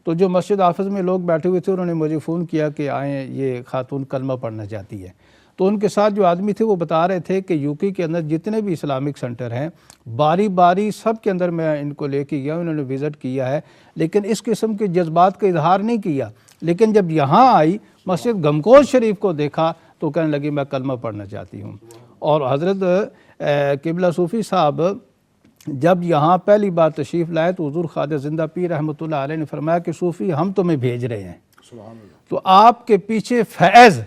تو جو مسجد حافظ میں لوگ بیٹھے ہوئے تھے انہوں نے مجھے فون کیا کہ آئیں یہ خاتون کلمہ پڑھنا چاہتی ہے. تو ان کے ساتھ جو آدمی تھے وہ بتا رہے تھے کہ یو کے اندر جتنے بھی اسلامک سنٹر ہیں باری باری سب کے اندر میں ان کو لے کے گیا, انہوں نے وزٹ کیا ہے لیکن اس قسم کے جذبات کا اظہار نہیں کیا. لیکن جب یہاں آئی مسجد گمکول شریف کو دیکھا تو کہنے لگی میں کلمہ پڑھنا چاہتی ہوں. اور حضرت قبلہ صوفی صاحب جب یہاں پہلی بار تشریف لائے تو حضور خواجہ زندہ پیر رحمۃ اللہ علیہ نے فرمایا کہ صوفی ہم تمہیں بھیج رہے ہیں, تو آپ کے پیچھے فیض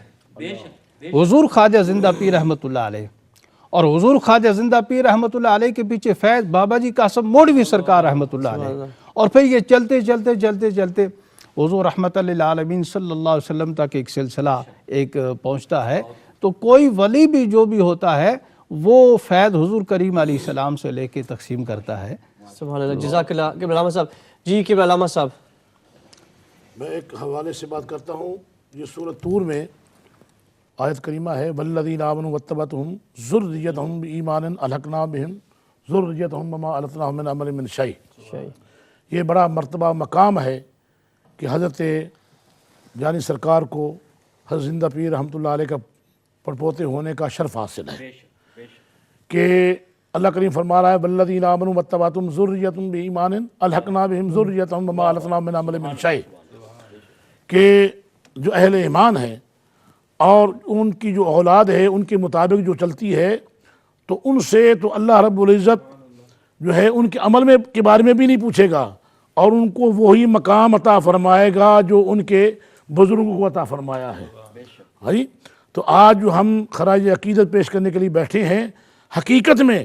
حضور خواجہ زندہ پیر رحمۃ اللہ علیہ, اور حضور خواجہ زندہ پیر رحمۃ اللہ علیہ کے پیچھے فیض بابا جی قاسم موڈوی سرکار رحمۃ اللہ علیہ. اور پھر یہ چلتے چلتے چلتے چلتے حضور رحمت للعالمین صلی اللہ علیہ وسلم تک ایک سلسلہ ایک پہنچتا ہے، تو کوئی ولی بھی جو بھی ہوتا ہے وہ فیض حضور کریم علیہ السلام سے لے کے تقسیم کرتا ہے۔ سبحان اللہ، جزاک اللہ قبلہ علامہ صاحب۔ جی قبلہ علامہ صاحب، میں ایک حوالے سے بات کرتا ہوں، یہ سورۃ طور میں آیت کریمہ ہے والذین آمنوا واتبعتہم ذریتہم بایمان الحقنا بہم ذریتہم وما التناہم من عمل من شیء۔ یہ بڑا مرتبہ مقام ہے کہ حضرت جانی سرکار کو حضرت زندہ پیر رحمۃ اللہ علیہ کا پڑپوتے ہونے کا شرف حاصل ہے، کہ اللہ کریم فرما رہا ہے والذین آمنوا واتبعتہم ذریتہم بایمان الحقنا بہم ذریتہم وما التناہم من عمل من شیء، کہ جو اہل ایمان ہیں اور ان کی جو اولاد ہے ان کے مطابق جو چلتی ہے، تو ان سے تو اللہ رب العزت جو ہے ان کے عمل میں کے بارے میں بھی نہیں پوچھے گا، اور ان کو وہی مقام عطا فرمائے گا جو ان کے بزرگوں کو عطا فرمایا ہے۔ تو آج جو ہم خراج عقیدت پیش کرنے کے لیے بیٹھے ہیں، حقیقت میں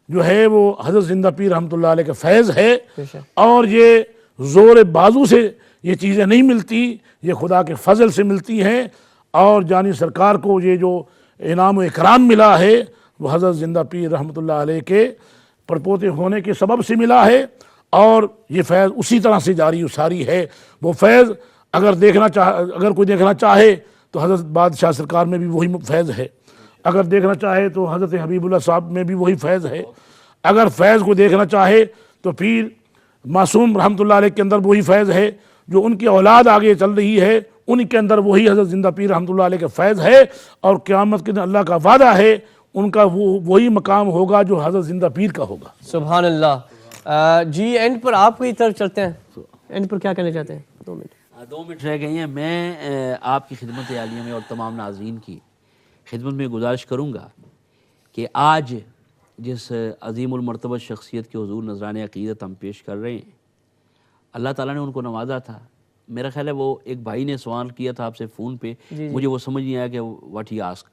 جو ہے وہ حضرت زندہ پیر رحمۃ اللہ علیہ کا فیض ہے، اور یہ زور بازو سے یہ چیزیں نہیں ملتی، یہ خدا کے فضل سے ملتی ہیں، اور جانی سرکار کو یہ جو انعام و اکرام ملا ہے وہ حضرت زندہ پیر رحمۃ اللہ علیہ کے پڑپوتے ہونے کے سبب سے ملا ہے، اور یہ فیض اسی طرح سے جاری و ساری ہے۔ وہ فیض اگر کوئی دیکھنا چاہے تو حضرت بادشاہ سرکار میں بھی وہی فیض ہے، اگر دیکھنا چاہے تو حضرت حبیب اللہ صاحب میں بھی وہی فیض ہے، اگر فیض کو دیکھنا چاہے تو پیر معصوم رحمۃ اللہ علیہ کے اندر وہی فیض ہے، جو ان کی اولاد آگے چل رہی ہے ان کے اندر وہی حضرت زندہ پیر رحمۃ اللہ علیہ کا فیض ہے، اور قیامت کے دن اللہ کا وعدہ ہے ان کا وہی مقام ہوگا جو حضرت زندہ پیر کا ہوگا۔ سبحان اللہ۔ جی اینڈ پر آپ کی طرف چلتے ہیں، اینڈ پر کیا کہنا چاہتے ہیں؟ 2 منٹ رہ گئے ہیں۔ میں آپ کی خدمت عالیہ میں اور تمام ناظرین کی خدمت میں گزارش کروں گا کہ آج جس عظیم المرتبہ شخصیت کے حضور نذران عقیدت ہم پیش کر رہے ہیں، اللہ تعالیٰ نے ان کو نوازا تھا۔ میرا خیال ہے وہ ایک بھائی نے سوال کیا تھا آپ سے فون پہ، مجھے وہ سمجھ نہیں آیا کہ واٹ ہی آسک،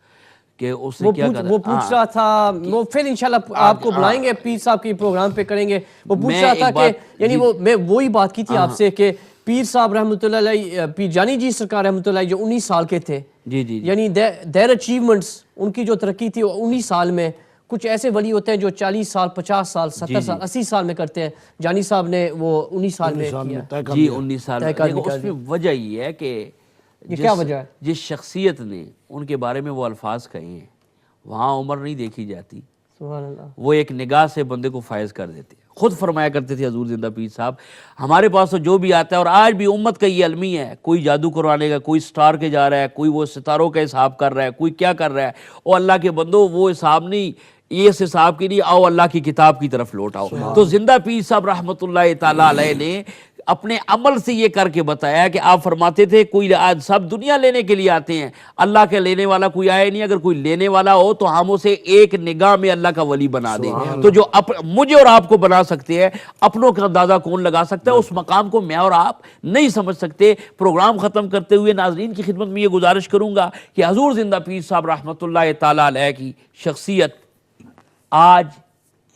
کہ اس نے کیا کہا، وہ پوچھ رہا تھا، وہ پھر انشاءاللہ آپ کو بلائیں گے، پیر صاحب کے پروگرام پہ کریں گے۔ وہ پوچھ رہا تھا کہ یعنی میں وہی بات کی تھی آپ سے کہ پیر صاحب رحمۃ اللہ علیہ، پیر جانی جی سرکار رحمۃ اللہ علیہ جو 19 سال کے تھے، یعنی دیر اچیومنٹس ان کی جو ترقی تھی وہ 19 سال میں، کچھ ایسے ولی ہوتے ہیں جو 40 سال 50 سال 70 سال 80 سال میں کرتے ہیں، جانی صاحب نے وہ 19 سال میں کیا۔ جی 19 سال میں، اس میں وجہ یہ ہے کہ کیا وجہ ہے؟ جس شخصیت نے ان کے بارے میں وہ الفاظ کہے ہیں وہاں عمر نہیں دیکھی جاتی، سبحان اللہ، وہ ایک نگاہ سے بندے کو فائز کر دیتے ہیں۔ خود فرمایا کرتے تھے حضور زندہ پیر صاحب، ہمارے پاس تو جو بھی آتا ہے، اور آج بھی امت کا یہ المی ہے، کوئی جادو کروانے کا، کوئی سٹار کے جا رہا ہے، کوئی وہ ستاروں کا حساب کر رہا ہے، کوئی کیا کر رہا ہے، اور اللہ کے بندو وہ حساب نہیں، یہ اس حساب کی نہیں، آؤ اللہ کی کتاب کی طرف لوٹ آؤ۔ تو زندہ پیر صاحب رحمۃ اللہ تعالیٰ علیہ نے اپنے عمل سے یہ کر کے بتایا کہ آپ فرماتے تھے کوئی آج سب دنیا لینے کے لیے آتے ہیں، اللہ کے لینے والا کوئی آئے نہیں، اگر کوئی لینے والا ہو تو ہم اسے ایک نگاہ میں اللہ کا ولی بنا دیں۔ تو جو مجھے اور آپ کو بنا سکتے ہیں، اپنوں کا اندازہ کون لگا سکتا ہے؟ اس مقام کو میں اور آپ نہیں سمجھ سکتے۔ پروگرام ختم کرتے ہوئے ناظرین کی خدمت میں یہ گزارش کروں گا کہ حضور زندہ پیر صاحب رحمۃ اللہ تعالیٰ علیہ کی شخصیت آج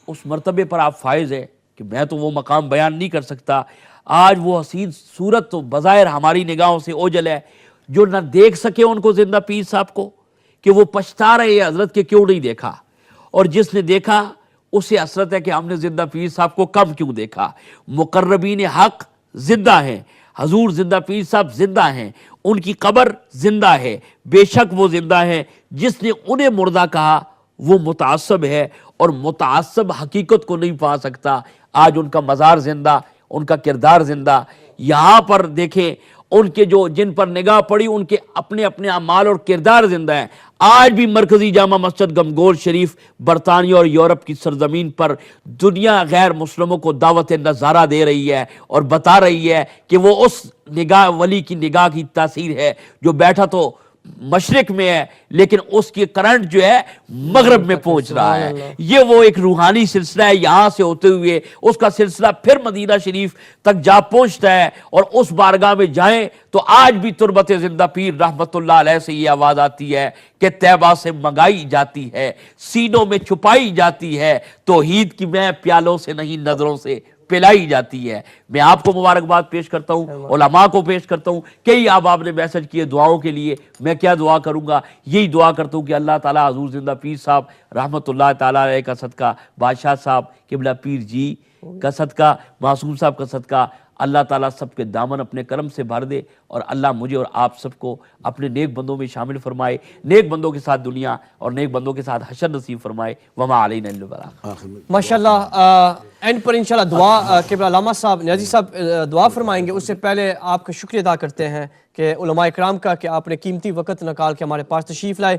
اس مرتبے پر آپ فائز ہے کہ میں تو وہ مقام بیان نہیں کر سکتا۔ آج وہ حسین صورت تو بظاہر ہماری نگاہوں سے اوجل ہے، جو نہ دیکھ سکے ان کو زندہ پیر صاحب کو کہ وہ پچھتا رہے ہیں حضرت کے کیوں نہیں دیکھا، اور جس نے دیکھا اسے حسرت ہے کہ ہم نے زندہ پیر صاحب کو کم کیوں دیکھا۔ مقربین حق زندہ ہیں، حضور زندہ پیر صاحب زندہ ہیں، ان کی قبر زندہ ہے، بے شک وہ زندہ ہیں۔ جس نے انہیں مردہ کہا وہ متعصب ہے، اور متعصب حقیقت کو نہیں پا سکتا۔ آج ان کا مزار زندہ، ان کا کردار زندہ۔ یہاں پر دیکھیں ان کے جو جن پر نگاہ پڑی ان کے اپنے اپنے اعمال اور کردار زندہ ہیں۔ آج بھی مرکزی جامع مسجد گمگول شریف برطانیہ اور یورپ کی سرزمین پر دنیا غیر مسلموں کو دعوت نظارہ دے رہی ہے اور بتا رہی ہے کہ وہ اس نگاہ ولی کی نگاہ کی تاثیر ہے جو بیٹھا تو مشرق میں ہے لیکن اس کی کرنٹ جو ہے مغرب میں پہنچ رہا ہے۔ یہ وہ ایک روحانی سلسلہ ہے، یہاں سے ہوتے ہوئے اس کا سلسلہ پھر مدینہ شریف تک جا پہنچتا ہے، اور اس بارگاہ میں جائیں تو آج بھی تربت زندہ پیر رحمت اللہ علیہ سے یہ آواز آتی ہے کہ طیبہ سے منگائی جاتی ہے، سینوں میں چھپائی جاتی ہے، توحید کی میں پیالوں سے نہیں نظروں سے پلائی جاتی ہے. میں آپ کو مبارکباد پیش کرتا ہوں, علماء کو پیش کرتا ہوں. کئی آپ نے میسج کیے دعاؤں کے لیے, میں کیا دعا کروں گا, یہی دعا کرتا ہوں کہ اللہ تعالیٰ حضور زندہ پیر صاحب رحمۃ اللہ تعالیٰ علیہ کا صدقہ, بادشاہ صاحب قبلہ پیر جی کا صدقہ, معصوم صاحب کا صدقہ, اللہ تعالیٰ سب کے دامن اپنے کرم سے بھر دے, اور اللہ مجھے اور آپ سب کو اپنے نیک بندوں میں شامل فرمائے, نیک بندوں کے ساتھ دنیا اور نیک بندوں کے ساتھ حشر نصیب فرمائے. وما علینا الا البلاغ. ماشاءاللہ اینڈ پر انشاءاللہ دعا قبلہ علامہ صاحب نیازی صاحب دعا فرمائیں گے. اس سے پہلے آپ کا شکریہ ادا کرتے ہیں کہ علماء اکرام کا کہ آپ نے قیمتی وقت نکال کے ہمارے پاس تشریف لائے.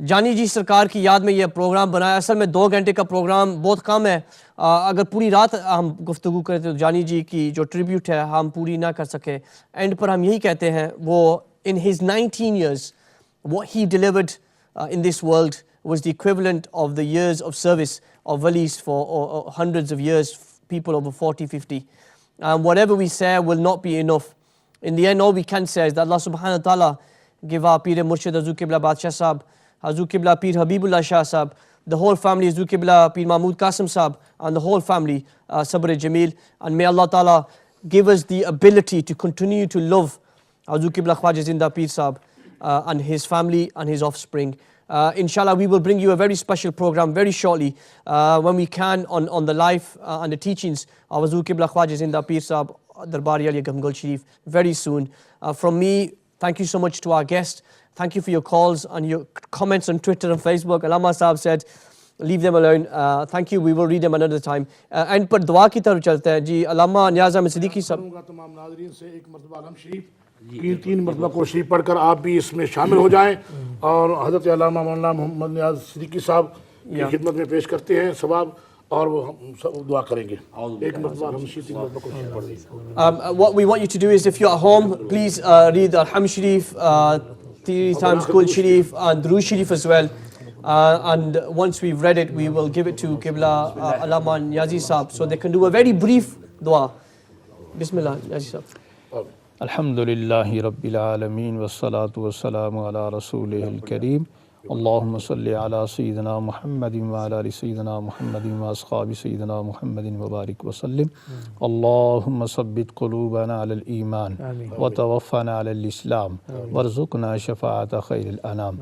جانی جی سرکار کی یاد میں یہ پروگرام بنایا. اصل میں 2 گھنٹے کا پروگرام بہت کم ہے, اگر پوری رات ہم گفتگو کریں تو جانی جی کی جو ٹریبیوٹ ہے ہم پوری نہ کر سکے. اینڈ پر ہم یہی کہتے ہیں وہ in his 19 years what he delivered in this world was the equivalent of the years of service of walis for hundreds of years, people over 40-50. Whatever we say will not be enough. In the end, all we can say is that Allah subhanahu wa ta'ala give our Peer Murshid Hazur Qibla Badshah Sahab, Hazur Qibla Peer Habibullah Shah Sahab, the whole family Hazur Qibla Peer Mahmud Qasim Sahab, and the whole family Sabr Jameel. And may Allah ta'ala give us the ability to continue to love Hazur Qibla Khwaja Zinda Peer Sahab and his family and his offspring. Inshallah, we will bring you a very special program very shortly when we can on the life and the teachings of Hazur Qibla Khwaja Zinda Peer Sahab, Darbari Ali Gamgol Sharif, very soon. From me, thank you so much to our guest. Thank you for your calls and your comments on Twitter and Facebook. Allama Sahab said, leave them alone. Thank you. We will read them another time. And پر دعا کی طرف چلتے ہیں جی. علامہ نیاز احمد صدیقی صاحب تمام ناظرین سے ایک مرتبہ علم شریف 3 مرتبہ کو شریف پڑھ کر آپ بھی اس میں شامل ہو جائیں اور حضرت علامہ مولانا محمد نیاز صدیقی صاحب کی خدمت میں پیش کرتے ہیں ثواب, اور وہ ہم دعا کریں گے. ایک مرتبہ ہم شریف 3 مرتبہ کو شریف پڑھ دیں. What we want you to do is, if you're at home, please read Alhamd Sharif 3 times, Qul Sharif and Durood Sharif as well. And once we've read it, we will give it to Qibla Allama Niazi Sahab so they can do a very brief dua. Bismillah, Niazi Sahab. الحمدللہ رب العالمین والصلاة والسلام علی رسولہ الکریم. اللہم صلی علی سیدنا محمد وعلی سیدنا محمد واصحاب سیدنا محمد وبارک وسلم. اللہم ثبت قلوبنا علی الایمان وتوفنا علی الاسلام وارزقنا شفاعت خیر الانام.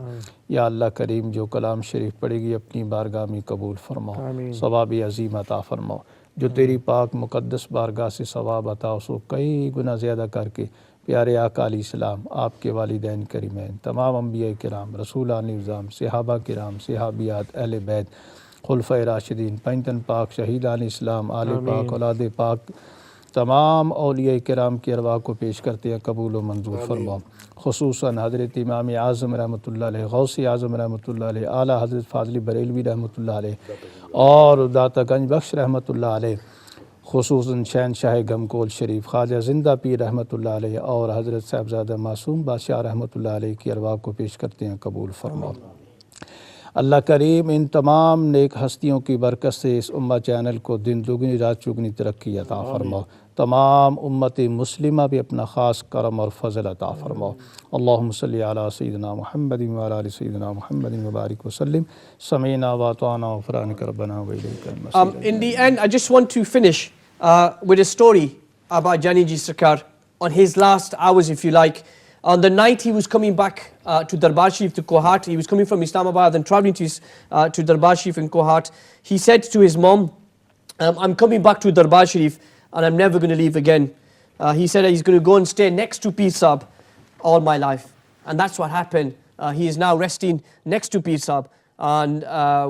یا اللہ کریم, جو کلام شریف پڑھے گی اپنی بارگاہ میں قبول فرماؤ, ثواب عظیم عطا فرماؤ. جو تیری پاک مقدس بارگاہ سے ثواب عطا اس کو کئی گنا زیادہ کر کے پیارے آقا علیہ السلام, آپ کے والدین کریمین, تمام انبیاء کرام, رسولان نظام, صحابہ کرام, صحابیات, اہل بیت, خلفۂ راشدین, پنجتن پاک, شہیدان اسلام, آل پاک, اولاد پاک, تمام اولیاء کرام کی ارواح کو پیش کرتے ہیں قبول و منظور فرماؤ. خصوصاً حضرت امام اعظم رحمۃ اللہ علیہ, غوث اعظم رحمۃ اللہ علیہ, اعلیٰ حضرت فاضل بریلوی رحمۃ اللہ علیہ, اور داتا گنج بخش رحمۃ اللہ علیہ, خصوصاً شہنشاہ گمگول شریف خواجہ زندہ پیر رحمۃ اللہ علیہ, اور حضرت صاحبزادہ معصوم بادشاہ رحمۃ اللہ علیہ کی ارواح کو پیش کرتے ہیں قبول فرماؤ. اللہ کریم ان تمام نیک ہستیوں کی برکت سے اس امہ چینل کو دن دگنی رات چگنی ترقی عطا فرماؤ. تمام امت مسلمہ بھی اپنا خاص کرم اور فضل عطا فرماؤ. اللہم صلی علی سیدنا محمد وعلی سیدنا محمد وبارک وسلم. سمعنا واطعنا غفرانک ربنا وإلیک المصیر. In the end, I just want to finish with a story about Jani Ji Sarkar on his last hours, if you like. On the night he was coming back to Darbar Sharif, to Kohat, he was coming from Islamabad and traveling to Darbar Sharif in Kohat. He said to his mom, I'm coming back to Darbar Sharif and I'm never going to leave again. He said that he's going to go and stay next to Peer Sahab all my life. And that's what happened. He is now resting next to Peer Sahab. And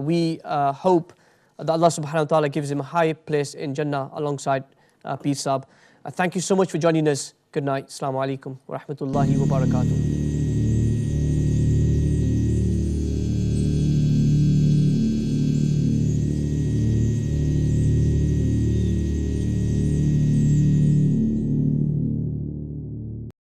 we hope that Allah subhanahu wa ta'ala gives him a high place in Jannah alongside Peer Sahab. Thank you so much for joining us. Good night. Assalamu alaikum wa rahmatullahi wa barakatuh.